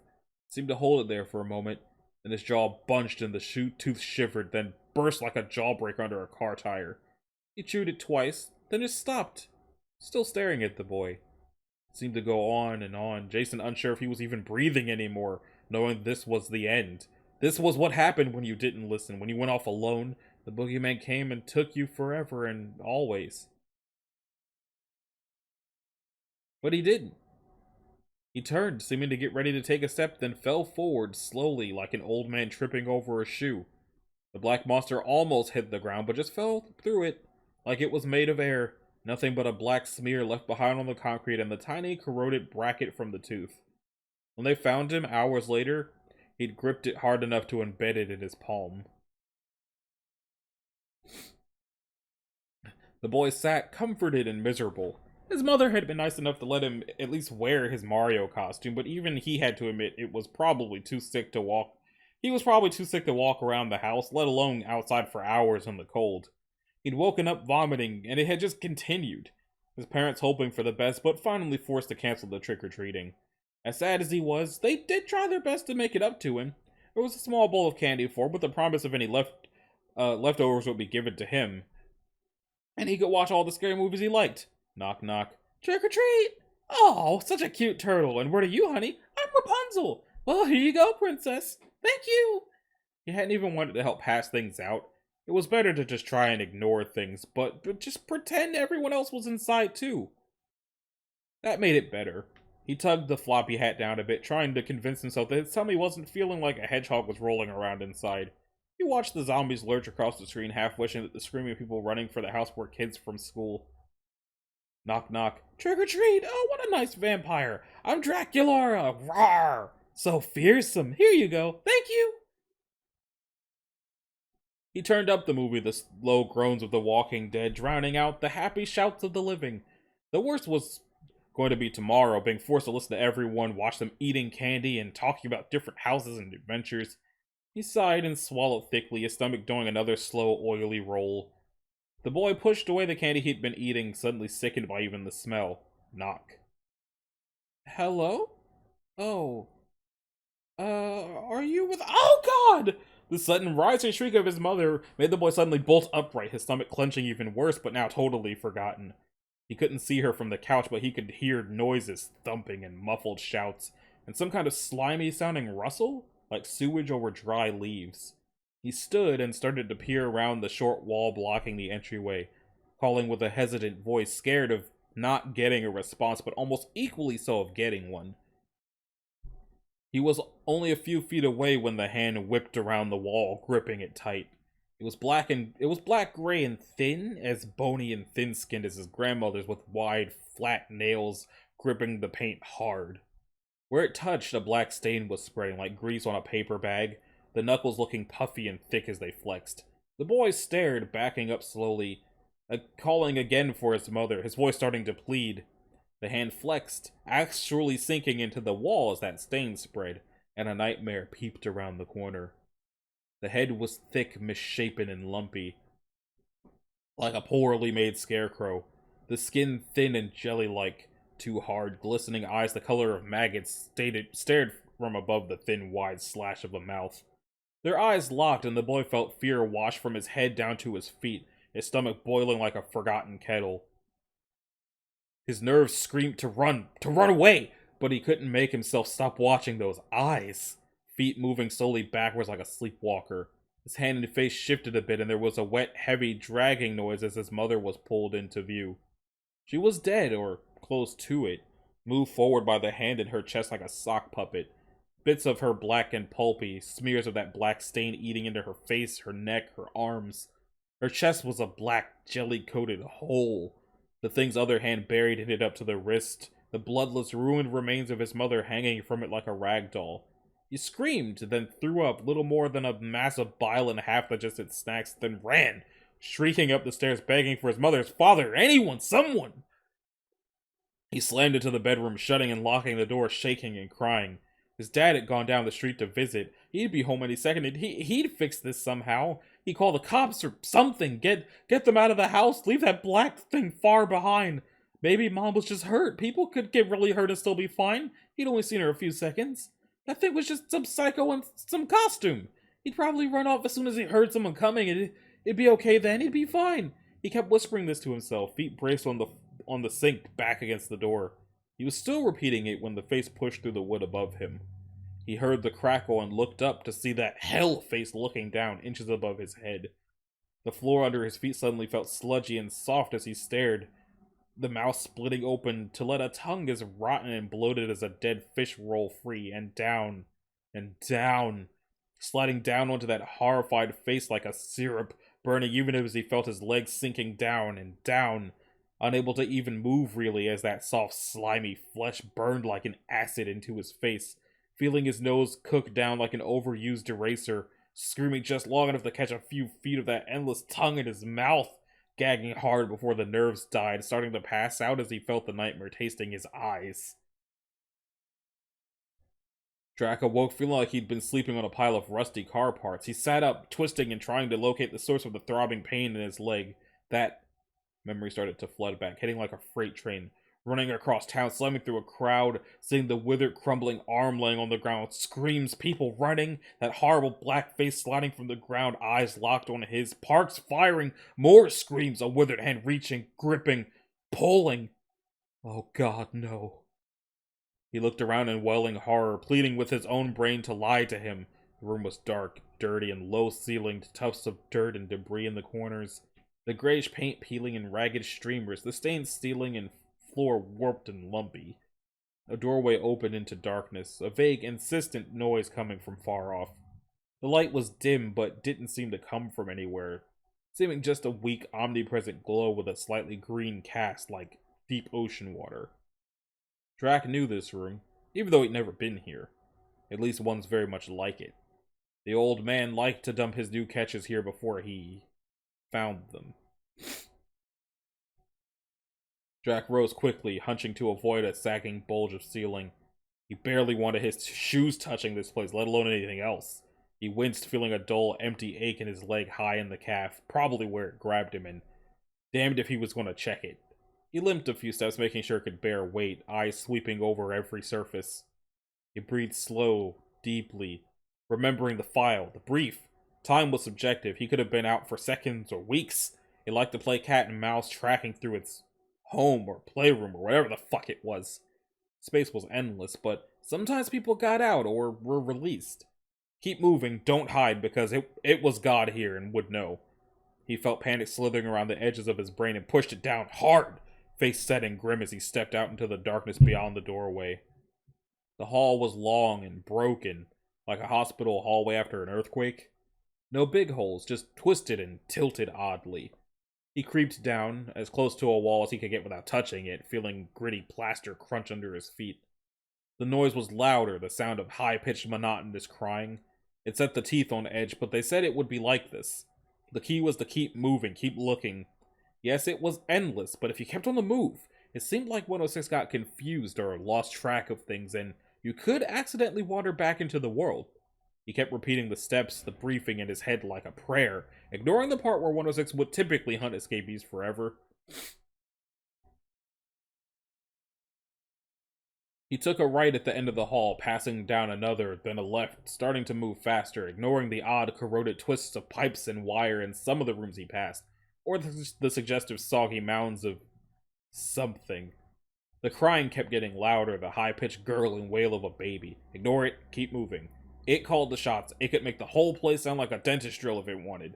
Seemed to hold it there for a moment, then his jaw bunched and the tooth shivered, then burst like a jawbreaker under a car tire. He chewed it twice, then just stopped, still staring at the boy. It seemed to go on and on, Jason unsure if he was even breathing anymore, knowing this was the end. This was what happened when you didn't listen, when you went off alone. The boogeyman came and took you forever and always. But he didn't. He turned, seeming to get ready to take a step, then fell forward slowly like an old man tripping over a shoe. The black monster almost hit the ground, but just fell through it like it was made of air. Nothing but a black smear left behind on the concrete and the tiny corroded bracket from the tooth. When they found him hours later, he'd gripped it hard enough to embed it in his palm. The boy sat comforted and miserable. His mother had been nice enough to let him at least wear his Mario costume, but even he had to admit it was probably too sick to walk. He was probably too sick to walk around the house, let alone outside for hours in the cold. He'd woken up vomiting, and it had just continued. His parents hoping for the best, but finally forced to cancel the trick-or-treating. As sad as he was, they did try their best to make it up to him. There was a small bowl of candy for him, with the promise of any leftovers would be given to him. And he could watch all the scary movies he liked. Knock, knock. Trick or treat! Oh, such a cute turtle. And where are you, honey? I'm Rapunzel. Well, here you go, princess. Thank you. He hadn't even wanted to help pass things out. It was better to just try and ignore things, but just pretend everyone else was inside too. That made it better. He tugged the floppy hat down a bit, trying to convince himself that his tummy wasn't feeling like a hedgehog was rolling around inside. He watched the zombies lurch across the screen, half wishing that the screaming people running for the house were kids from school. Knock, knock. Trick or treat! Oh, what a nice vampire! I'm Dracula! Rawr! So fearsome! Here you go! Thank you! He turned up the movie, the slow groans of the walking dead, drowning out the happy shouts of the living. The worst was going to be tomorrow, being forced to listen to everyone, watch them eating candy and talking about different houses and adventures. He sighed and swallowed thickly, his stomach doing another slow, oily roll. The boy pushed away the candy he'd been eating, suddenly sickened by even the smell. Knock. Hello? Oh. Are you with— Oh, God! The sudden rising shriek of his mother made the boy suddenly bolt upright, his stomach clenching even worse, but now totally forgotten. He couldn't see her from the couch, but he could hear noises, thumping and muffled shouts, and some kind of slimy-sounding rustle, like sewage over dry leaves. He stood and started to peer around the short wall blocking the entryway, calling with a hesitant voice, scared of not getting a response, but almost equally so of getting one. He was only a few feet away when the hand whipped around the wall, gripping it tight. It was black gray and thin, as bony and thin-skinned as his grandmother's, with wide, flat nails gripping the paint hard. Where it touched, a black stain was spreading like grease on a paper bag, the knuckles looking puffy and thick as they flexed. The boy stared, backing up slowly, calling again for his mother, his voice starting to plead. The hand flexed, actually sinking into the wall as that stain spread, and a nightmare peeped around the corner. The head was thick, misshapen, and lumpy, like a poorly made scarecrow. The skin thin and jelly-like, too hard, glistening eyes the color of maggots stared from above the thin, wide slash of a mouth. Their eyes locked, and the boy felt fear wash from his head down to his feet, his stomach boiling like a forgotten kettle. His nerves screamed to run away, but he couldn't make himself stop watching those eyes. Feet moving slowly backwards like a sleepwalker. His hand and face shifted a bit, and there was a wet, heavy, dragging noise as his mother was pulled into view. She was dead, or close to it. moved forward by the hand in her chest like a sock puppet. Bits of her black and pulpy, smears of that black stain eating into her face, her neck, her arms. Her chest was a black, jelly-coated hole. The thing's other hand buried in it up to the wrist, the bloodless, ruined remains of his mother hanging from it like a rag doll. He screamed, then threw up little more than a mass of bile and half-digested snacks, then ran, shrieking up the stairs, begging for his mother, his father, anyone, someone! He slammed into the bedroom, shutting and locking the door, shaking and crying. His dad had gone down the street to visit. He'd be home any second, and he'd fix this somehow. He'd call the cops or something. Get them out of the house. Leave that black thing far behind. Maybe Mom was just hurt. People could get really hurt and still be fine. He'd only seen her a few seconds. That thing was just some psycho in some costume. He'd probably run off as soon as he heard someone coming, and it'd be okay then. He'd be fine. He kept whispering this to himself, feet braced on the sink back against the door. He was still repeating it when the face pushed through the wood above him. He heard the crackle and looked up to see that hell face looking down inches above his head. The floor under his feet suddenly felt sludgy and soft as he stared, the mouth splitting open to let a tongue as rotten and bloated as a dead fish roll free, and down, sliding down onto that horrified face like a syrup, burning even as he felt his legs sinking down and down, unable to even move really as that soft, slimy flesh burned like an acid into his face, feeling his nose cook down like an overused eraser, screaming just long enough to catch a few feet of that endless tongue in his mouth, gagging hard before the nerves died, starting to pass out as he felt the nightmare tasting his eyes. Drac awoke feeling like he'd been sleeping on a pile of rusty car parts. He sat up, twisting and trying to locate the source of the throbbing pain in his leg. That memory started to flood back, hitting like a freight train, running across town, slamming through a crowd, seeing the withered, crumbling arm laying on the ground, screams, people running, that horrible black face sliding from the ground, eyes locked on his, Parks firing, more screams, a withered hand reaching, gripping, pulling. Oh God, no. He looked around in welling horror, pleading with his own brain to lie to him. The room was dark, dirty, and low-ceilinged, tufts of dirt and debris in the corners. The grayish paint peeling in ragged streamers, the stained ceiling and floor warped and lumpy. A doorway opened into darkness, a vague, insistent noise coming from far off. The light was dim, but didn't seem to come from anywhere, seeming just a weak, omnipresent glow with a slightly green cast like deep ocean water. Drac knew this room, even though he'd never been here. At least one's very much like it. The old man liked to dump his new catches here before he found them. Drac rose quickly, hunching to avoid a sagging bulge of ceiling. He barely wanted his shoes touching this place, let alone anything else. He winced, feeling a dull, empty ache in his leg high in the calf, probably where it grabbed him, and damned if he was going to check it. He limped a few steps, making sure it could bear weight, eyes sweeping over every surface. He breathed slow, deeply, remembering the file, the brief. Time was subjective. He could have been out for seconds or weeks. He liked to play cat and mouse, tracking through its home or playroom or whatever the fuck it was. Space was endless, but sometimes people got out or were released. Keep moving, don't hide, because it was God here and would know. He felt panic slithering around the edges of his brain and pushed it down hard, face set and grim as he stepped out into the darkness beyond the doorway. The hall was long and broken, like a hospital hallway after an earthquake. No big holes, just twisted and tilted oddly. He creeped down, as close to a wall as he could get without touching it, feeling gritty plaster crunch under his feet. The noise was louder, the sound of high-pitched monotonous crying. It set the teeth on edge, but they said it would be like this. The key was to keep moving, keep looking. Yes, it was endless, but if you kept on the move, it seemed like 106 got confused or lost track of things, and you could accidentally wander back into the world. He kept repeating the steps, the briefing in his head like a prayer, ignoring the part where 106 would typically hunt escapees forever. He took a right at the end of the hall, passing down another, then a left, starting to move faster, ignoring the odd, corroded twists of pipes and wire in some of the rooms he passed, or the suggestive soggy mounds of something. The crying kept getting louder, the high-pitched gurgling wail of a baby. Ignore it, keep moving. It called the shots. It could make the whole place sound like a dentist drill if it wanted.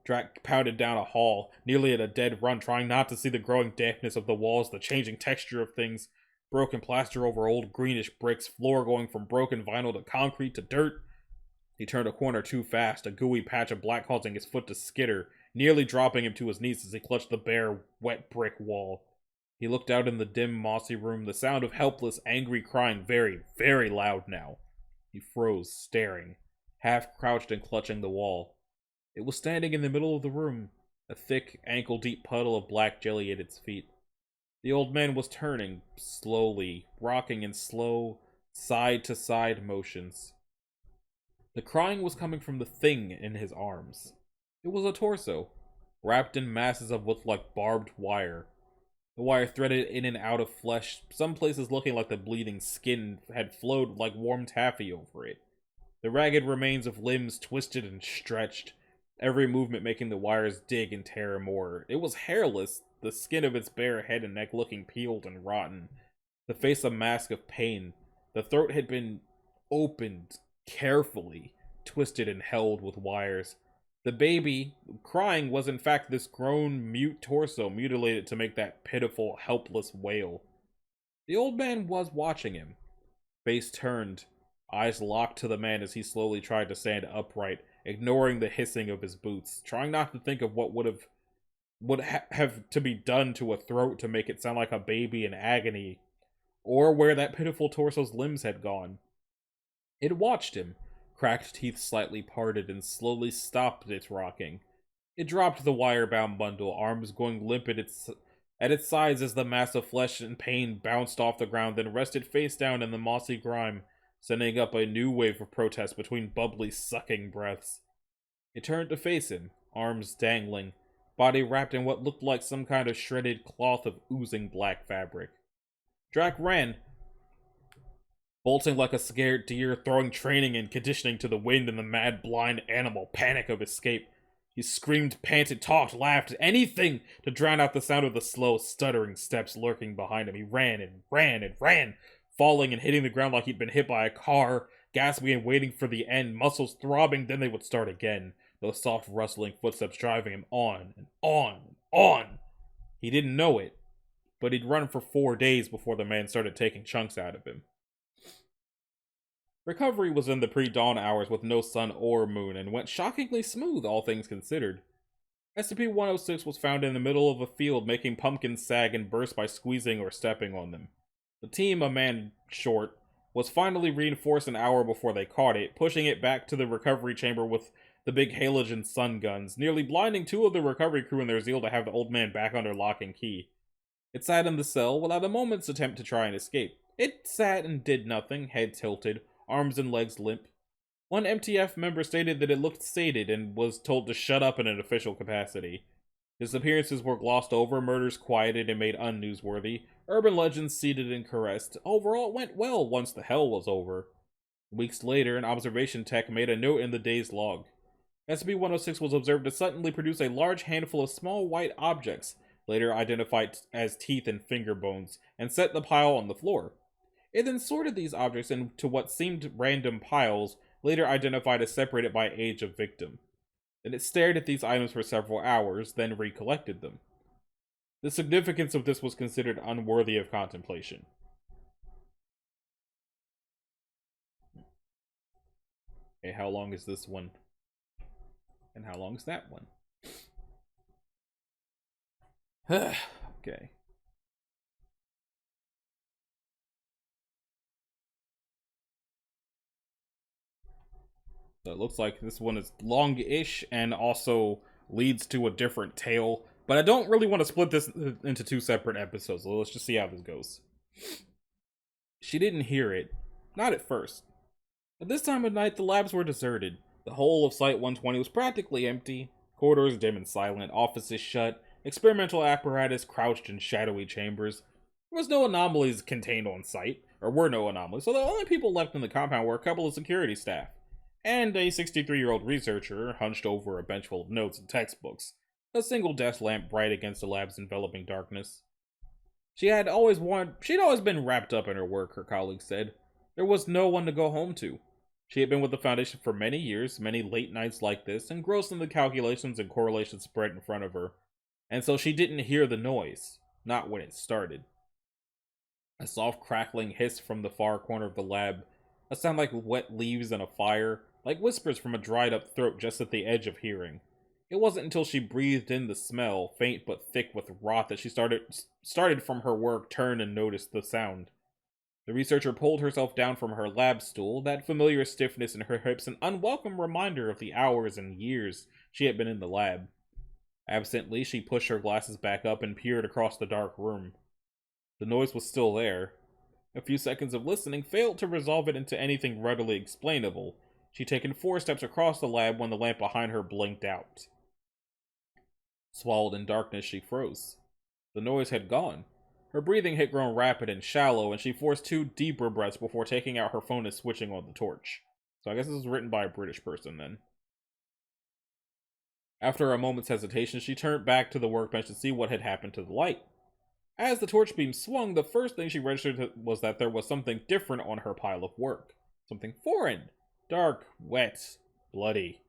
Drac pounded down a hall, nearly at a dead run, trying not to see the growing dampness of the walls, the changing texture of things, Broken plaster over old greenish bricks, floor going from broken vinyl to concrete to dirt. He turned a corner too fast, a gooey patch of black causing his foot to skitter, nearly dropping him to his knees as he clutched the bare, wet brick wall. He looked out in the dim, mossy room, the sound of helpless, angry crying very, very loud now. He froze, staring, half crouched and clutching the wall. It was standing in the middle of the room, a thick, ankle-deep puddle of black jelly at its feet. The old man was turning, slowly, rocking in slow, side-to-side motions. The crying was coming from the thing in his arms. It was a torso, wrapped in masses of what looked like barbed wire. The wire threaded in and out of flesh, some places looking like the bleeding skin had flowed like warm taffy over it. The ragged remains of limbs twisted and stretched, every movement making the wires dig and tear more. It was hairless, the skin of its bare head and neck looking peeled and rotten, the face a mask of pain. The throat had been opened carefully, twisted and held with wires. The baby, crying, was in fact this grown, mute torso mutilated to make that pitiful, helpless wail. The old man was watching him. Face turned, eyes locked to the man as he slowly tried to stand upright, ignoring the hissing of his boots, trying not to think of what would have to be done to a throat to make it sound like a baby in agony, or where that pitiful torso's limbs had gone. It watched him, cracked teeth slightly parted, and slowly stopped its rocking. It dropped the wire-bound bundle, arms going limp at its sides as the mass of flesh and pain bounced off the ground, then rested face down in the mossy grime, sending up a new wave of protest between bubbly, sucking breaths. It turned to face him, arms dangling, body wrapped in what looked like some kind of shredded cloth of oozing black fabric. Drac ran, bolting like a scared deer, throwing training and conditioning to the wind in the mad, blind animal panic of escape. He screamed, panted, talked, laughed, anything to drown out the sound of the slow, stuttering steps lurking behind him. He ran and ran and ran, falling and hitting the ground like he'd been hit by a car, gasping and waiting for the end, muscles throbbing, then they would start again, those soft, rustling footsteps driving him on and on and on. He didn't know it, but he'd run for 4 days before the man started taking chunks out of him. Recovery was in the pre-dawn hours with no sun or moon, and went shockingly smooth, all things considered. SCP-106 was found in the middle of a field, making pumpkins sag and burst by squeezing or stepping on them. The team, a man short, was finally reinforced an hour before they caught it, pushing it back to the recovery chamber with the big halogen sun guns, nearly blinding 2 of the recovery crew in their zeal to have the old man back under lock and key. It sat in the cell without a moment's attempt to try and escape. It sat and did nothing, head tilted, arms and legs limp. One MTF member stated that it looked sated and was told to shut up in an official capacity. Disappearances were glossed over, murders quieted and made unnewsworthy, urban legends seeded and caressed. Overall, it went well once the hell was over. Weeks later, an observation tech made a note in the day's log. SCP-106 was observed to suddenly produce a large handful of small white objects, later identified as teeth and finger bones, and set the pile on the floor. It then sorted these objects into what seemed random piles, later identified as separated by age of victim. Then it stared at these items for several hours, then recollected them. The significance of this was considered unworthy of contemplation. Okay, how long is this one? And how long is that one? Okay. So it looks like this one is long-ish and also leads to a different tale. But I don't really want to split this into 2 separate episodes, so let's just see how this goes. She didn't hear it. Not at first. At this time of night, the labs were deserted. The whole of Site-120 was practically empty. Corridors dim and silent, offices shut, experimental apparatus crouched in shadowy chambers. There was no anomalies contained on site, or were no anomalies, so the only people left in the compound were a couple of security staff, and a 63-year-old researcher hunched over a bench full of notes and textbooks, a single desk lamp bright against the lab's enveloping darkness. She'd always been wrapped up in her work, her colleagues said. There was no one to go home to. She had been with the Foundation for many years, many late nights like this, engrossed in the calculations and correlations spread in front of her, and so she didn't hear the noise, not when it started. A soft crackling hiss from the far corner of the lab. A sound like wet leaves in a fire, like whispers from a dried up throat just at the edge of hearing. It wasn't until she breathed in the smell, faint but thick with rot, that she started from her work, turned and noticed the sound. The researcher pulled herself down from her lab stool, that familiar stiffness in her hips an unwelcome reminder of the hours and years she had been in the lab. Absently, she pushed her glasses back up and peered across the dark room. The noise was still there. A few seconds of listening failed to resolve it into anything readily explainable. She'd taken 4 steps across the lab when the lamp behind her blinked out. Swallowed in darkness, she froze. The noise had gone. Her breathing had grown rapid and shallow, and she forced 2 deeper breaths before taking out her phone and switching on the torch. So I guess this was written by a British person then. After a moment's hesitation, she turned back to the workbench to see what had happened to the light. As the torch beam swung, the first thing she registered was that there was something different on her pile of work. Something foreign. Dark, wet, bloody.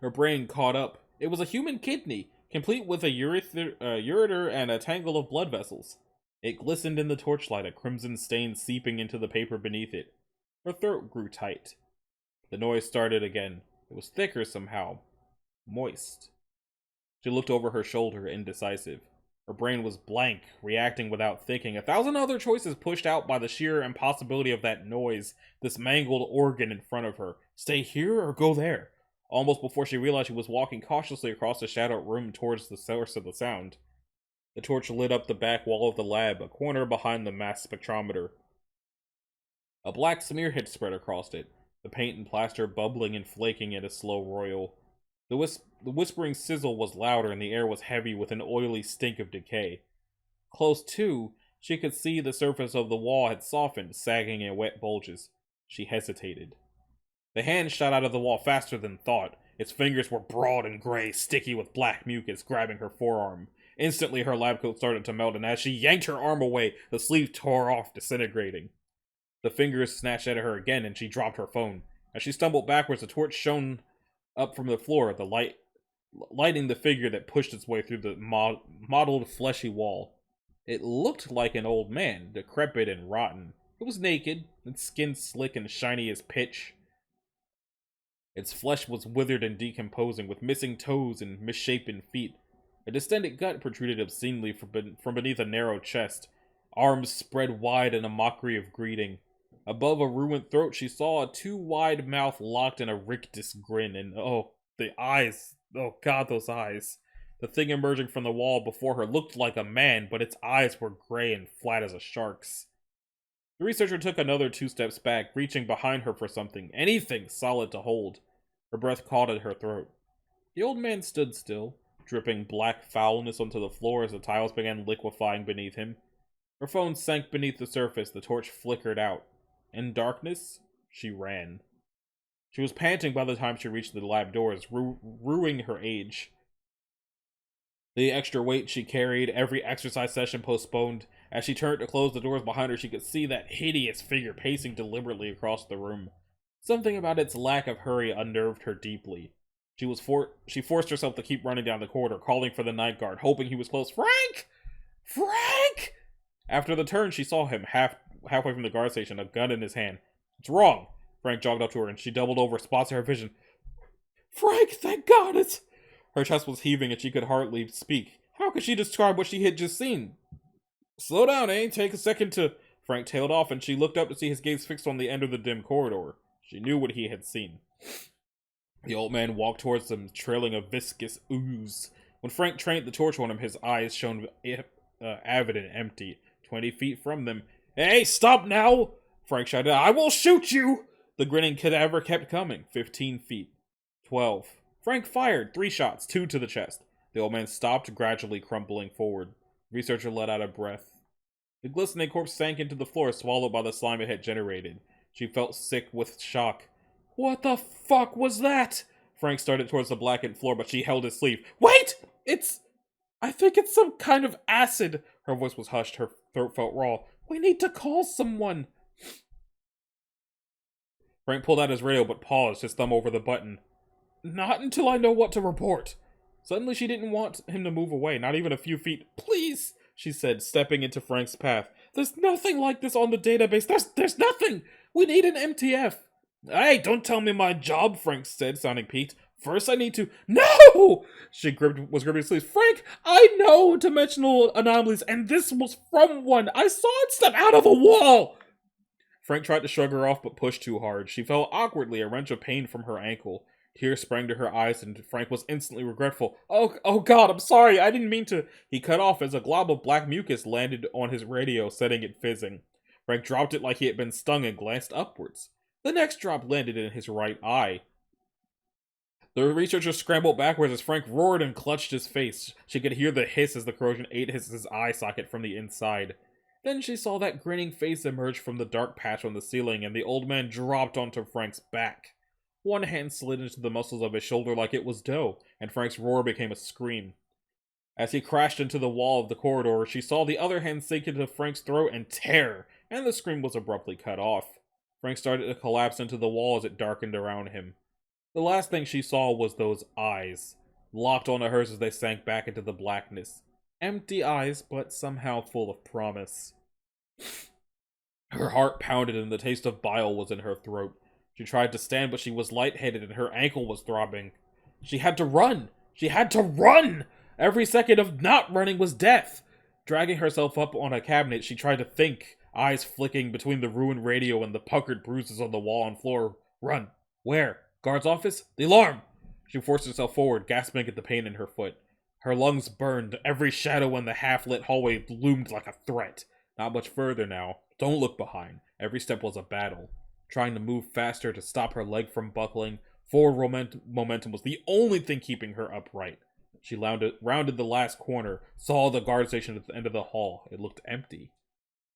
Her brain caught up. It was a human kidney, complete with a ureter and a tangle of blood vessels. It glistened in the torchlight, a crimson stain seeping into the paper beneath it. Her throat grew tight. The noise started again. It was thicker somehow. Moist. She looked over her shoulder, indecisive. Her brain was blank, reacting without thinking. 1,000 other choices pushed out by the sheer impossibility of that noise, this mangled organ in front of her. Stay here or go there? Almost before she realized she was walking cautiously across the shadowed room towards the source of the sound. The torch lit up the back wall of the lab, a corner behind the mass spectrometer. A black smear had spread across it, the paint and plaster bubbling and flaking in a slow roil. The whispering sizzle was louder, and the air was heavy with an oily stink of decay. Close to, she could see the surface of the wall had softened, sagging in wet bulges. She hesitated. The hand shot out of the wall faster than thought. Its fingers were broad and gray, sticky with black mucus, grabbing her forearm. Instantly, her lab coat started to melt, and as she yanked her arm away, the sleeve tore off, disintegrating. The fingers snatched at her again, and she dropped her phone. As she stumbled backwards, the torch shone up from the floor, the lighting the figure that pushed its way through the mottled, fleshy wall. It looked like an old man, decrepit and rotten. It was naked, its skin slick and shiny as pitch. Its flesh was withered and decomposing, with missing toes and misshapen feet. A distended gut protruded obscenely from beneath a narrow chest, arms spread wide in a mockery of greeting. Above a ruined throat, she saw a 2-wide mouth locked in a rictus grin, and oh, the eyes. Oh god, those eyes. The thing emerging from the wall before her looked like a man, but its eyes were gray and flat as a shark's. The researcher took another 2 steps back, reaching behind her for something, anything solid to hold. Her breath caught at her throat. The old man stood still, dripping black foulness onto the floor as the tiles began liquefying beneath him. Her phone sank beneath the surface, the torch flickered out. In darkness, she ran. She was panting by the time she reached the lab doors, rueing her age. The extra weight she carried, every exercise session postponed. As she turned to close the doors behind her, she could see that hideous figure pacing deliberately across the room. Something about its lack of hurry unnerved her deeply. She forced herself to keep running down the corridor, calling for the night guard, hoping he was close. Frank! Frank! After the turn, she saw him halfway from the guard station, a gun in his hand. What's wrong? Frank jogged up to her, and she doubled over, spots in her vision. Frank, thank God, it's... Her chest was heaving, and she could hardly speak. How could she describe what she had just seen? Slow down, eh? Take a second to... Frank tailed off, and she looked up to see his gaze fixed on the end of the dim corridor. She knew what he had seen. The old man walked towards them, trailing a viscous ooze. When Frank trained the torch on him, his eyes shone avid and empty. 20 feet from them. Hey, stop now! Frank shouted, I will shoot you! The grinning cadaver kept coming. 15 feet. 12. Frank fired 3 shots, 2 to the chest. The old man stopped, gradually crumpling forward. The researcher let out a breath. The glistening corpse sank into the floor, swallowed by the slime it had generated. She felt sick with shock. What the fuck was that? Frank started towards the blackened floor, but she held his sleeve. Wait! I think it's some kind of acid. Her voice was hushed. Her throat felt raw. We need to call someone. Frank pulled out his radio, but paused, his thumb over the button. Not until I know what to report. Suddenly she didn't want him to move away, not even a few feet. Please! she said, stepping into Frank's path. There's nothing like this on the database. There's nothing! We need an MTF! Hey, don't tell me my job, Frank said, sounding piqued. First I need to— No! She was gripping his sleeves. Frank, I know dimensional anomalies, and this was from one. I saw it step out of a wall! Frank tried to shrug her off, but pushed too hard. She fell awkwardly, a wrench of pain from her ankle. Tears sprang to her eyes, and Frank was instantly regretful. Oh God, I'm sorry, I didn't mean to— He cut off as a glob of black mucus landed on his radio, setting it fizzing. Frank dropped it like he had been stung and glanced upwards. The next drop landed in his right eye. The researcher scrambled backwards as Frank roared and clutched his face. She could hear the hiss as the corrosion ate his eye socket from the inside. Then she saw that grinning face emerge from the dark patch on the ceiling, and the old man dropped onto Frank's back. One hand slid into the muscles of his shoulder like it was dough, and Frank's roar became a scream. As he crashed into the wall of the corridor, she saw the other hand sink into Frank's throat and tear, and the scream was abruptly cut off. Frank started to collapse into the wall as it darkened around him. The last thing she saw was those eyes, locked onto hers as they sank back into the blackness. Empty eyes, but somehow full of promise. Her heart pounded and the taste of bile was in her throat. She tried to stand, but she was lightheaded and her ankle was throbbing. She had to run! She had to run! Every second of not running was death! Dragging herself up on a cabinet, she tried to think, eyes flicking between the ruined radio and the puckered bruises on the wall and floor. Run! Where? Guard's office? The alarm! She forced herself forward, gasping at the pain in her foot. Her lungs burned. Every shadow in the half-lit hallway loomed like a threat. Not much further now. Don't look behind. Every step was a battle. Trying to move faster to stop her leg from buckling, forward momentum was the only thing keeping her upright. She rounded the last corner, saw the guard station at the end of the hall. It looked empty.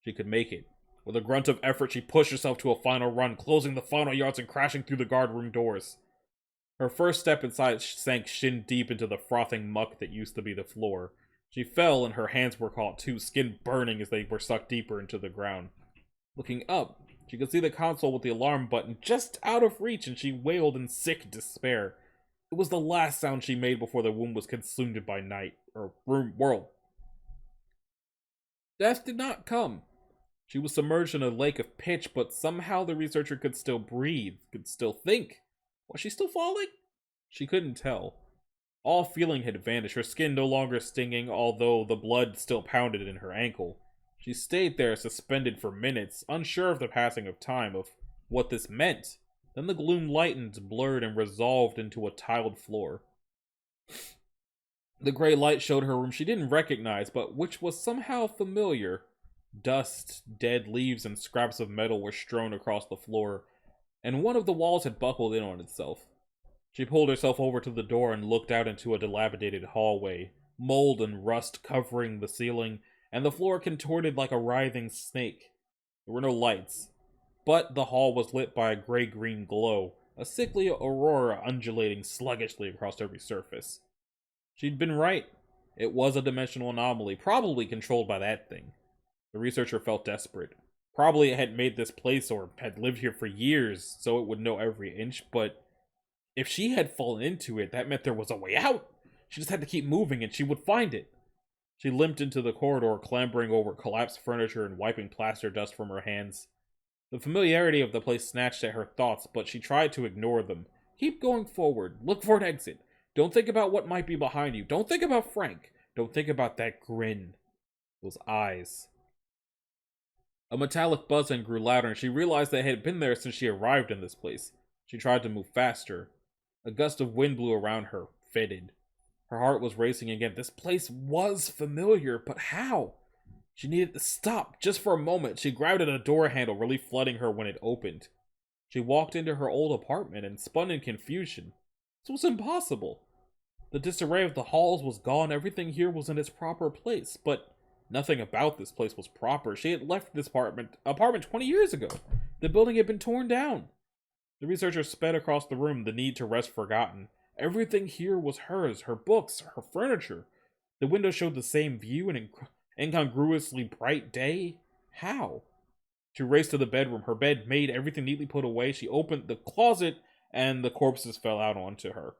She could make it. With a grunt of effort, she pushed herself to a final run, closing the final yards and crashing through the guard room doors. Her first step inside sank shin deep into the frothing muck that used to be the floor. She fell and her hands were caught too, skin burning as they were sucked deeper into the ground. Looking up, she could see the console with the alarm button just out of reach, and she wailed in sick despair. It was the last sound she made before the womb was consumed by night, or world. Death did not come. She was submerged in a lake of pitch, but somehow the researcher could still breathe, could still think. Was she still falling? She couldn't tell. All feeling had vanished, her skin no longer stinging, although the blood still pounded in her ankle. She stayed there, suspended for minutes, unsure of the passing of time, of what this meant. Then the gloom lightened, blurred, and resolved into a tiled floor. The gray light showed her room she didn't recognize, but which was somehow familiar. Dust, dead leaves, and scraps of metal were strewn across the floor, and one of the walls had buckled in on itself. She pulled herself over to the door and looked out into a dilapidated hallway, mold and rust covering the ceiling, and the floor contorted like a writhing snake. There were no lights, but the hall was lit by a gray-green glow, a sickly aurora undulating sluggishly across every surface. She'd been right. It was a dimensional anomaly, probably controlled by that thing. The researcher felt desperate. Probably it had made this place or had lived here for years, so it would know every inch, but if she had fallen into it, that meant there was a way out. She just had to keep moving and she would find it. She limped into the corridor, clambering over collapsed furniture and wiping plaster dust from her hands. The familiarity of the place snatched at her thoughts, but she tried to ignore them. Keep going forward. Look for an exit. Don't think about what might be behind you. Don't think about Frank. Don't think about that grin. Those eyes. A metallic buzzing grew louder, and she realized that it had been there since she arrived in this place. She tried to move faster. A gust of wind blew around her, faded. Her heart was racing again. This place was familiar, but how? She needed to stop, just for a moment. She grabbed at a door handle, relief flooding her when it opened. She walked into her old apartment and spun in confusion. This was impossible. The disarray of the halls was gone, everything here was in its proper place, but nothing about this place was proper. She had left this apartment 20 years ago. The building had been torn down. The researcher sped across the room, the need to rest forgotten. Everything here was hers, her books, her furniture. The window showed the same view, an incongruously bright day. How? She raced to the bedroom, her bed made, everything neatly put away. She opened the closet, and the corpses fell out onto her.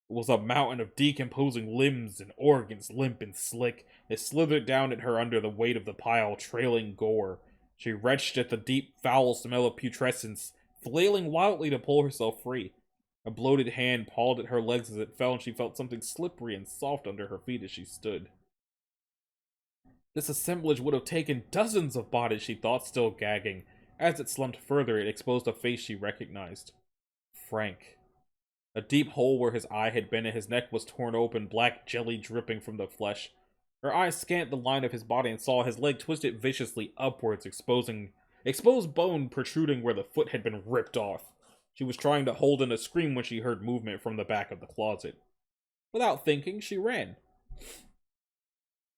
It was a mountain of decomposing limbs and organs, limp and slick. It slithered down at her under the weight of the pile, trailing gore. She retched at the deep, foul smell of putrescence, flailing wildly to pull herself free. A bloated hand pawed at her legs as it fell, and she felt something slippery and soft under her feet as she stood. This assemblage would have taken dozens of bodies, she thought, still gagging. As it slumped further, it exposed a face she recognized. Frank. A deep hole where his eye had been and his neck was torn open, black jelly dripping from the flesh. Her eyes scanned the line of his body and saw his leg twisted viciously upwards, exposed bone protruding where the foot had been ripped off. She was trying to hold in a scream when she heard movement from the back of the closet. Without thinking, she ran.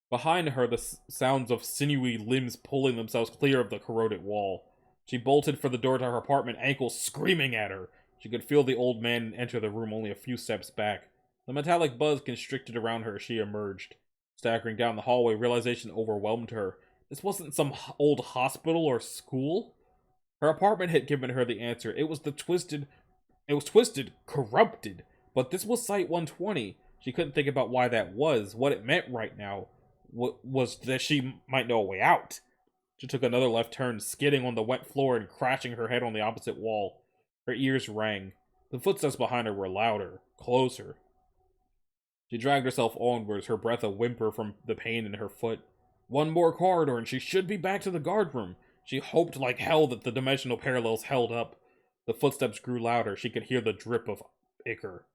Behind her, the sounds of sinewy limbs pulling themselves clear of the corroded wall. She bolted for the door to her apartment, ankles screaming at her. She could feel the old man enter the room only a few steps back. The metallic buzz constricted around her as she emerged. Staggering down the hallway, realization overwhelmed her. This wasn't some old hospital or school. Her apartment had given her the answer. It was twisted, corrupted. But this was Site 120. She couldn't think about why that was, what it meant right now. Was that she might know a way out. She took another left turn, skidding on the wet floor and crashing her head on the opposite wall. Her ears rang. The footsteps behind her were louder, closer. She dragged herself onwards, her breath a whimper from the pain in her foot. One more corridor and she should be back to the guard room. She hoped like hell that the dimensional parallels held up. The footsteps grew louder. She could hear the drip of ichor.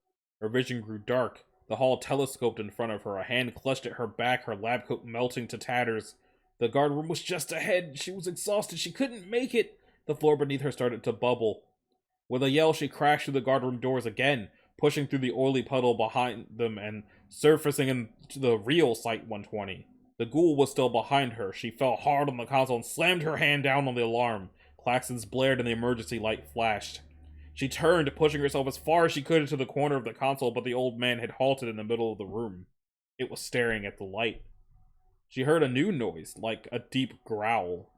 Her vision grew dark. The hall telescoped in front of her. A hand clutched at her back, her lab coat melting to tatters. The guard room was just ahead. She was exhausted. She couldn't make it. The floor beneath her started to bubble. With a yell, she crashed through the guardroom doors again, pushing through the oily puddle behind them and surfacing into the real Site 120. The ghoul was still behind her. She fell hard on the console and slammed her hand down on the alarm. Klaxons blared and the emergency light flashed. She turned, pushing herself as far as she could into the corner of the console, but the old man had halted in the middle of the room. It was staring at the light. She heard a new noise, like a deep growl.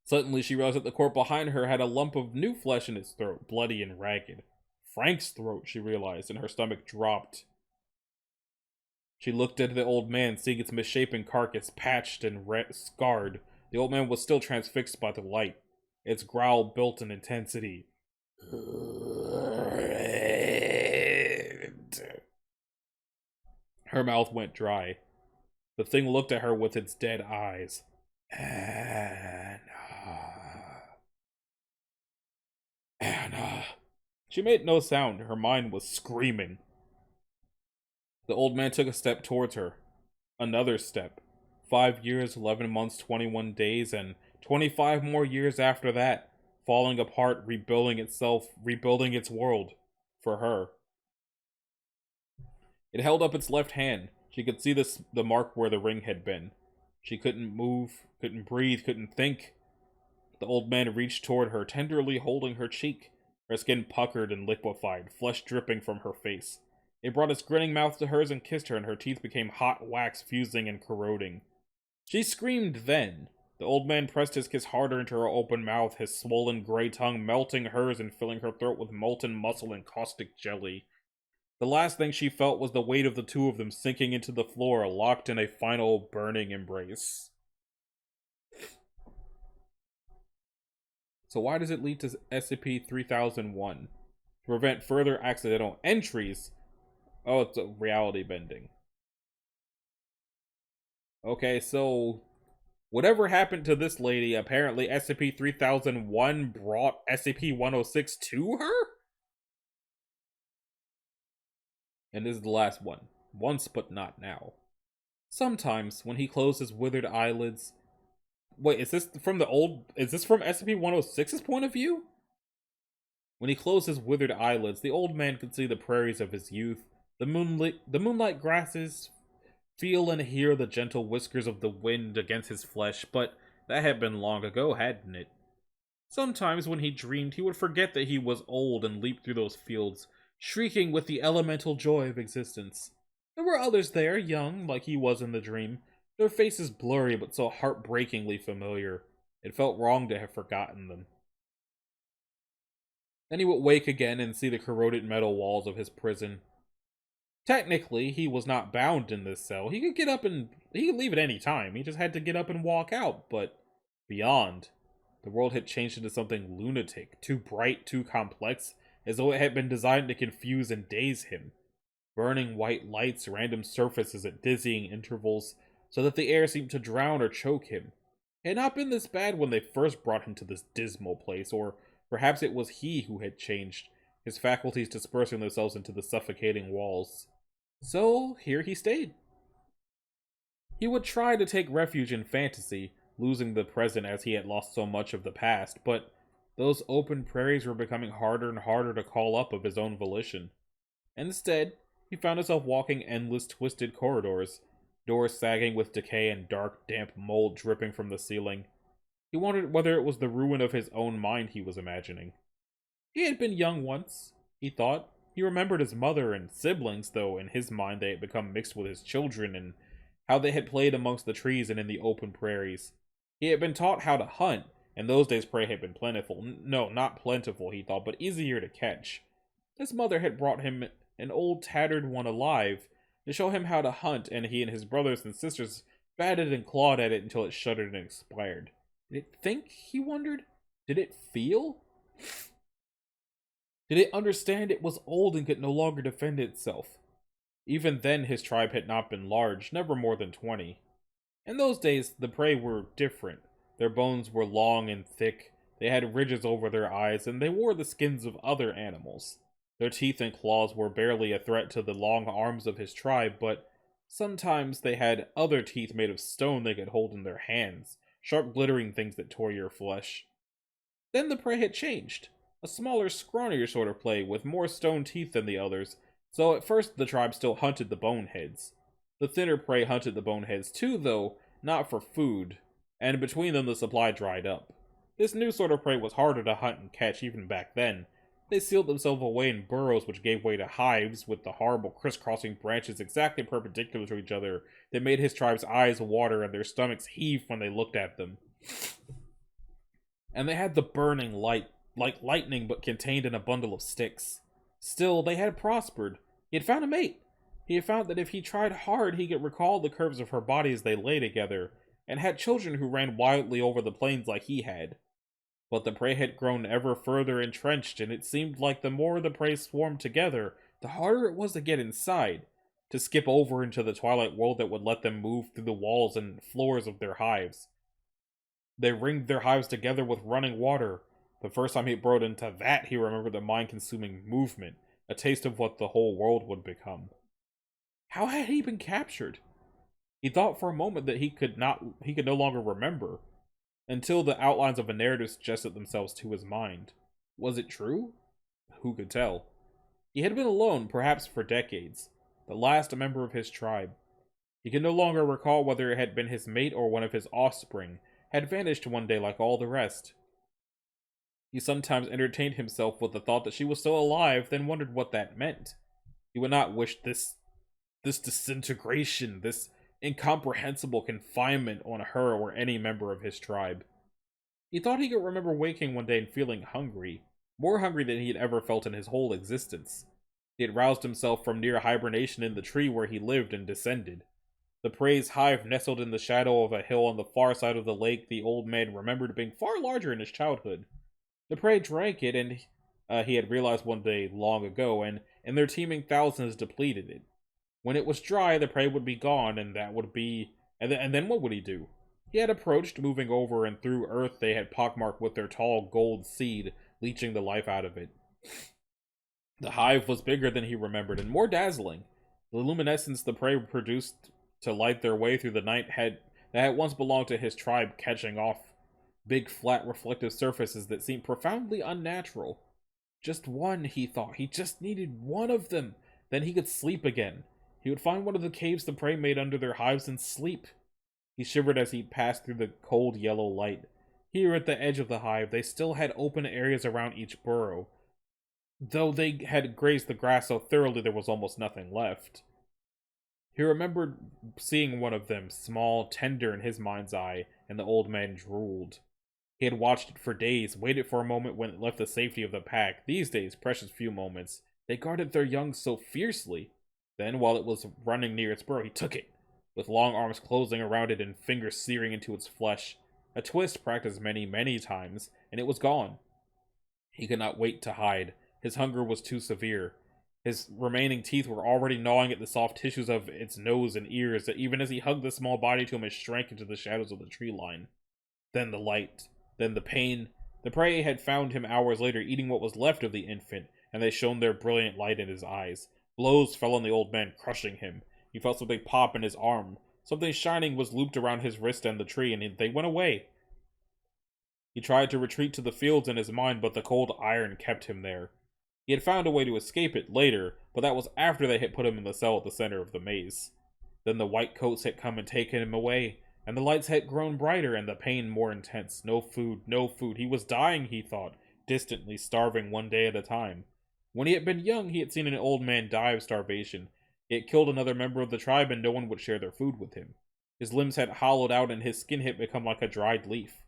Suddenly, she realized that the corpse behind her had a lump of new flesh in its throat, bloody and ragged. Frank's throat, she realized, and her stomach dropped. She looked at the old man, seeing its misshapen carcass patched and scarred. The old man was still transfixed by the light. Its growl built in intensity. Her mouth went dry. The thing looked at her with its dead eyes. Anna. She made no sound. Her mind was screaming. The old man took a step towards her. Another step. 5 years, 11 months, 21 days, and 25 more years after that. Falling apart, rebuilding itself, rebuilding its world. For her. It held up its left hand. She could see the mark where the ring had been. She couldn't move, couldn't breathe, couldn't think. The old man reached toward her, tenderly holding her cheek. Her skin puckered and liquefied, flesh dripping from her face. It brought its grinning mouth to hers and kissed her, and her teeth became hot wax, fusing and corroding. She screamed then. The old man pressed his kiss harder into her open mouth, his swollen gray tongue melting hers and filling her throat with molten muscle and caustic jelly. The last thing she felt was the weight of the two of them sinking into the floor, locked in a final burning embrace. So why does it lead to SCP-3001? To prevent further accidental entries. Oh, it's a reality bending. Okay, so whatever happened to this lady, apparently SCP-3001 brought SCP-106 to her? And this is the last one. Once, but not now. Sometimes, when he closed his withered eyelids... Wait, is this from SCP-106's point of view? When he closed his withered eyelids, the old man could see the prairies of his youth, the moonlight grasses, feel and hear the gentle whiskers of the wind against his flesh, but that had been long ago, hadn't it? Sometimes when he dreamed, he would forget that he was old and leap through those fields, shrieking with the elemental joy of existence. There were others there, young, like he was in the dream, their faces blurry but so heartbreakingly familiar. It felt wrong to have forgotten them. Then he would wake again and see the corroded metal walls of his prison. Technically, he was not bound in this cell. He could leave at any time. He just had to get up and walk out, but beyond, the world had changed into something lunatic, too bright, too complex, as though it had been designed to confuse and daze him. Burning white lights, random surfaces at dizzying intervals, so that the air seemed to drown or choke him. It had not been this bad when they first brought him to this dismal place, or perhaps it was he who had changed, his faculties dispersing themselves into the suffocating walls. So here he stayed. He would try to take refuge in fantasy, losing the present as he had lost so much of the past, but those open prairies were becoming harder and harder to call up of his own volition. Instead, he found himself walking endless twisted corridors, doors sagging with decay and dark, damp mold dripping from the ceiling. He wondered whether it was the ruin of his own mind he was imagining. He had been young once, he thought. He remembered his mother and siblings, though in his mind they had become mixed with his children, and how they had played amongst the trees and in the open prairies. He had been taught how to hunt. In those days prey had been plentiful. No, not plentiful, he thought, but easier to catch. His mother had brought him an old tattered one alive to show him how to hunt, and he and his brothers and sisters batted and clawed at it until it shuddered and expired. Did it think, he wondered? Did it feel? Did it understand it was old and could no longer defend itself? Even then his tribe had not been large, never more than 20. In those days, the prey were different. Their bones were long and thick, they had ridges over their eyes, and they wore the skins of other animals. Their teeth and claws were barely a threat to the long arms of his tribe, but sometimes they had other teeth made of stone they could hold in their hands, sharp glittering things that tore your flesh. Then the prey had changed. A smaller, scrawnier sort of prey with more stone teeth than the others, so at first the tribe still hunted the boneheads. The thinner prey hunted the boneheads too, though, not for food, and between them the supply dried up. This new sort of prey was harder to hunt and catch even back then. They sealed themselves away in burrows which gave way to hives with the horrible crisscrossing branches exactly perpendicular to each other that made his tribe's eyes water and their stomachs heave when they looked at them. And they had the burning light, like lightning but contained in a bundle of sticks. Still, they had prospered. He had found a mate. He had found that if he tried hard, he could recall the curves of her body as they lay together, and had children who ran wildly over the plains like he had. But the prey had grown ever further entrenched, and it seemed like the more the prey swarmed together, the harder it was to get inside, to skip over into the twilight world that would let them move through the walls and floors of their hives. They ringed their hives together with running water. The first time he burrowed into that, he remembered the mind-consuming movement, a taste of what the whole world would become. How had he been captured? He thought for a moment that he could no longer remember, until the outlines of a narrative suggested themselves to his mind. Was it true? Who could tell? He had been alone, perhaps for decades, the last member of his tribe. He could no longer recall whether it had been his mate or one of his offspring, had vanished one day like all the rest. He sometimes entertained himself with the thought that she was still alive, then wondered what that meant. He would not wish this disintegration, this incomprehensible confinement on her or any member of his tribe. He thought he could remember waking one day and feeling hungry, more hungry than he had ever felt in his whole existence. He had roused himself from near hibernation in the tree where he lived and descended. The prey's hive nestled in the shadow of a hill on the far side of the lake the old man remembered being far larger in his childhood. The prey drank it, and he had realized one day long ago, and their teeming thousands depleted it. When it was dry, the prey would be gone, and that would be... And then what would he do? He had approached, moving over and through earth they had pockmarked with their tall gold seed, leeching the life out of it. The hive was bigger than he remembered, and more dazzling. The luminescence the prey produced to light their way through the night that had once belonged to his tribe catching off. Big, flat, reflective surfaces that seemed profoundly unnatural. Just one, he thought. He just needed one of them. Then he could sleep again. He would find one of the caves the prey made under their hives and sleep. He shivered as he passed through the cold yellow light. Here at the edge of the hive, they still had open areas around each burrow, though they had grazed the grass so thoroughly there was almost nothing left. He remembered seeing one of them, small, tender in his mind's eye, and the old man drooled. He had watched it for days, waited for a moment when it left the safety of the pack. These days, precious few moments. They guarded their young so fiercely. Then, while it was running near its burrow, he took it, with long arms closing around it and fingers searing into its flesh. A twist practiced many, many times, and it was gone. He could not wait to hide. His hunger was too severe. His remaining teeth were already gnawing at the soft tissues of its nose and ears, that even as he hugged the small body to him, it shrank into the shadows of the tree line. Then the light, then the pain. The prey had found him hours later, eating what was left of the infant, and they shone their brilliant light in his eyes. Blows fell on the old man, crushing him. He felt something pop in his arm. Something shining was looped around his wrist and the tree, and they went away. He tried to retreat to the fields in his mind, but the cold iron kept him there. He had found a way to escape it later, but that was after they had put him in the cell at the center of the maze. Then the white coats had come and taken him away, and the lights had grown brighter and the pain more intense. No food, no food. He was dying, he thought, distantly, starving one day at a time. When he had been young, he had seen an old man die of starvation. He had killed another member of the tribe, and no one would share their food with him. His limbs had hollowed out, and his skin had become like a dried leaf.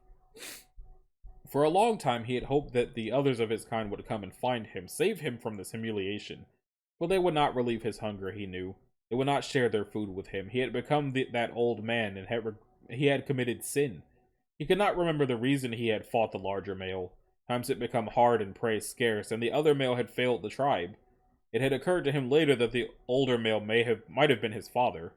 For a long time, he had hoped that the others of his kind would come and find him, save him from this humiliation. But they would not relieve his hunger, he knew. They would not share their food with him. He had become that old man, and he had committed sin. He could not remember the reason he had fought the larger male. Times had become hard and prey scarce, and the other male had failed the tribe. It had occurred to him later that the older male might have been his father.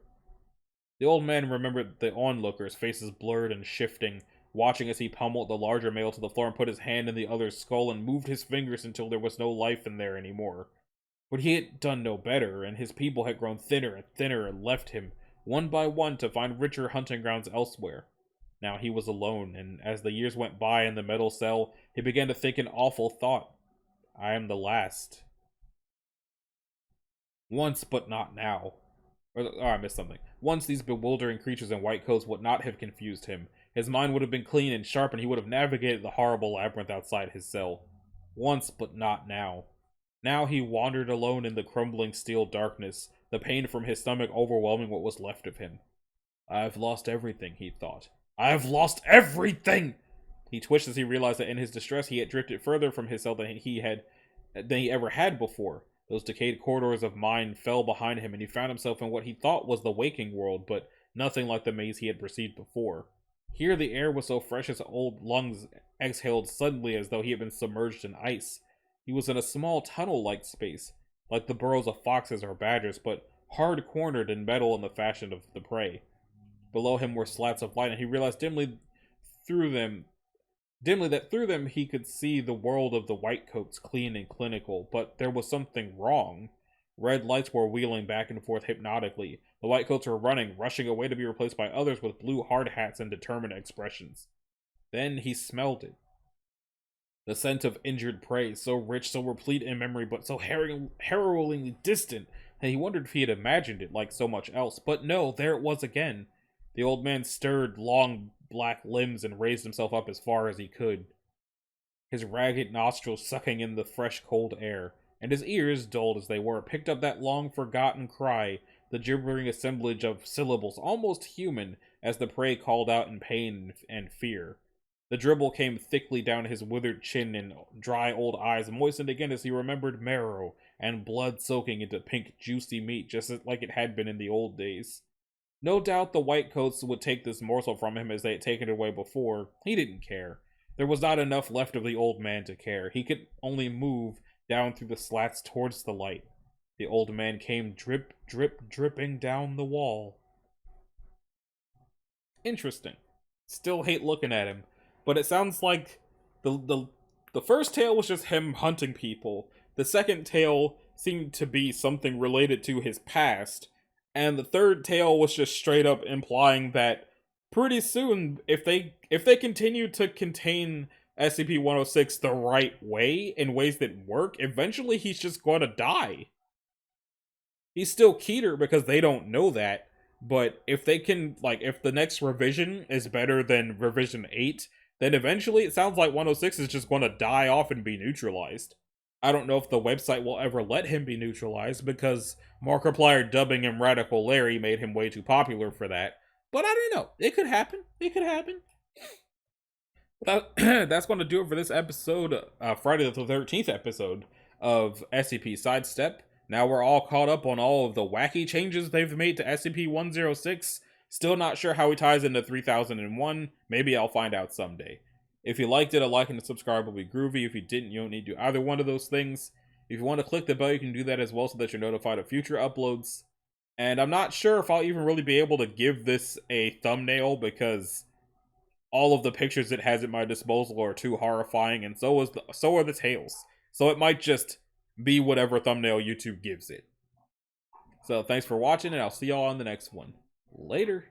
The old man remembered the onlookers, faces blurred and shifting, watching as he pummeled the larger male to the floor and put his hand in the other's skull and moved his fingers until there was no life in there anymore. But he had done no better, and his people had grown thinner and thinner and left him, one by one, to find richer hunting grounds elsewhere. Now he was alone, and as the years went by in the metal cell, he began to think an awful thought. I am the last. Once, but not now. I missed something. Once, these bewildering creatures in white coats would not have confused him. His mind would have been clean and sharp, and he would have navigated the horrible labyrinth outside his cell. Once, but not now. Now he wandered alone in the crumbling steel darkness, the pain from his stomach overwhelming what was left of him. I have lost everything, he thought. I have lost everything! He twitched as he realized that in his distress he had drifted further from his cell than he ever had before. Those decayed corridors of mind fell behind him, and he found himself in what he thought was the waking world, but nothing like the maze he had perceived before. Here the air was so fresh his old lungs exhaled suddenly as though he had been submerged in ice. He was in a small tunnel-like space, like the burrows of foxes or badgers, but hard-cornered in metal in the fashion of the prey. Below him were slats of light, and he realized dimly that through them he could see the world of the whitecoats, clean and clinical, but there was something wrong. Red lights were wheeling back and forth hypnotically. The whitecoats were running, rushing away to be replaced by others with blue hard hats and determined expressions. Then he smelled it. The scent of injured prey, so rich, so replete in memory, but so harrowingly distant, that he wondered if he had imagined it like so much else. But no, there it was again. The old man stirred long black limbs and raised himself up as far as he could, his ragged nostrils sucking in the fresh cold air, and his ears, dulled as they were, picked up that long-forgotten cry, the gibbering assemblage of syllables almost human, as the prey called out in pain and fear. The dribble came thickly down his withered chin, and dry old eyes moistened again as he remembered marrow and blood soaking into pink, juicy meat, just like it had been in the old days. No doubt the whitecoats would take this morsel from him as they had taken it away before. He didn't care. There was not enough left of the old man to care. He could only move down through the slats towards the light. The old man came drip, drip, dripping down the wall. Interesting. Still hate looking at him. But it sounds like the first tale was just him hunting people. The second tale seemed to be something related to his past. And the third tale was just straight up implying that pretty soon, if they continue to contain SCP-106 the right way, in ways that work, eventually he's just going to die. He's still Keter because they don't know that, but if they can, if the next revision is better than revision 8, then eventually it sounds like 106 is just going to die off and be neutralized. I don't know if the website will ever let him be neutralized, because Markiplier dubbing him Radical Larry made him way too popular for that. But I don't know. It could happen. It could happen. That's going to do it for this episode, Friday the 13th episode of SCP Sidestep. Now we're all caught up on all of the wacky changes they've made to SCP-106. Still not sure how he ties into 3001. Maybe I'll find out someday. If you liked it, a like and a subscribe will be groovy. If you didn't, you don't need to do either one of those things. If you want to click the bell, you can do that as well so that you're notified of future uploads. And I'm not sure if I'll even really be able to give this a thumbnail because all of the pictures it has at my disposal are too horrifying, and so are the tales. So it might just be whatever thumbnail YouTube gives it. So thanks for watching, and I'll see y'all on the next one. Later.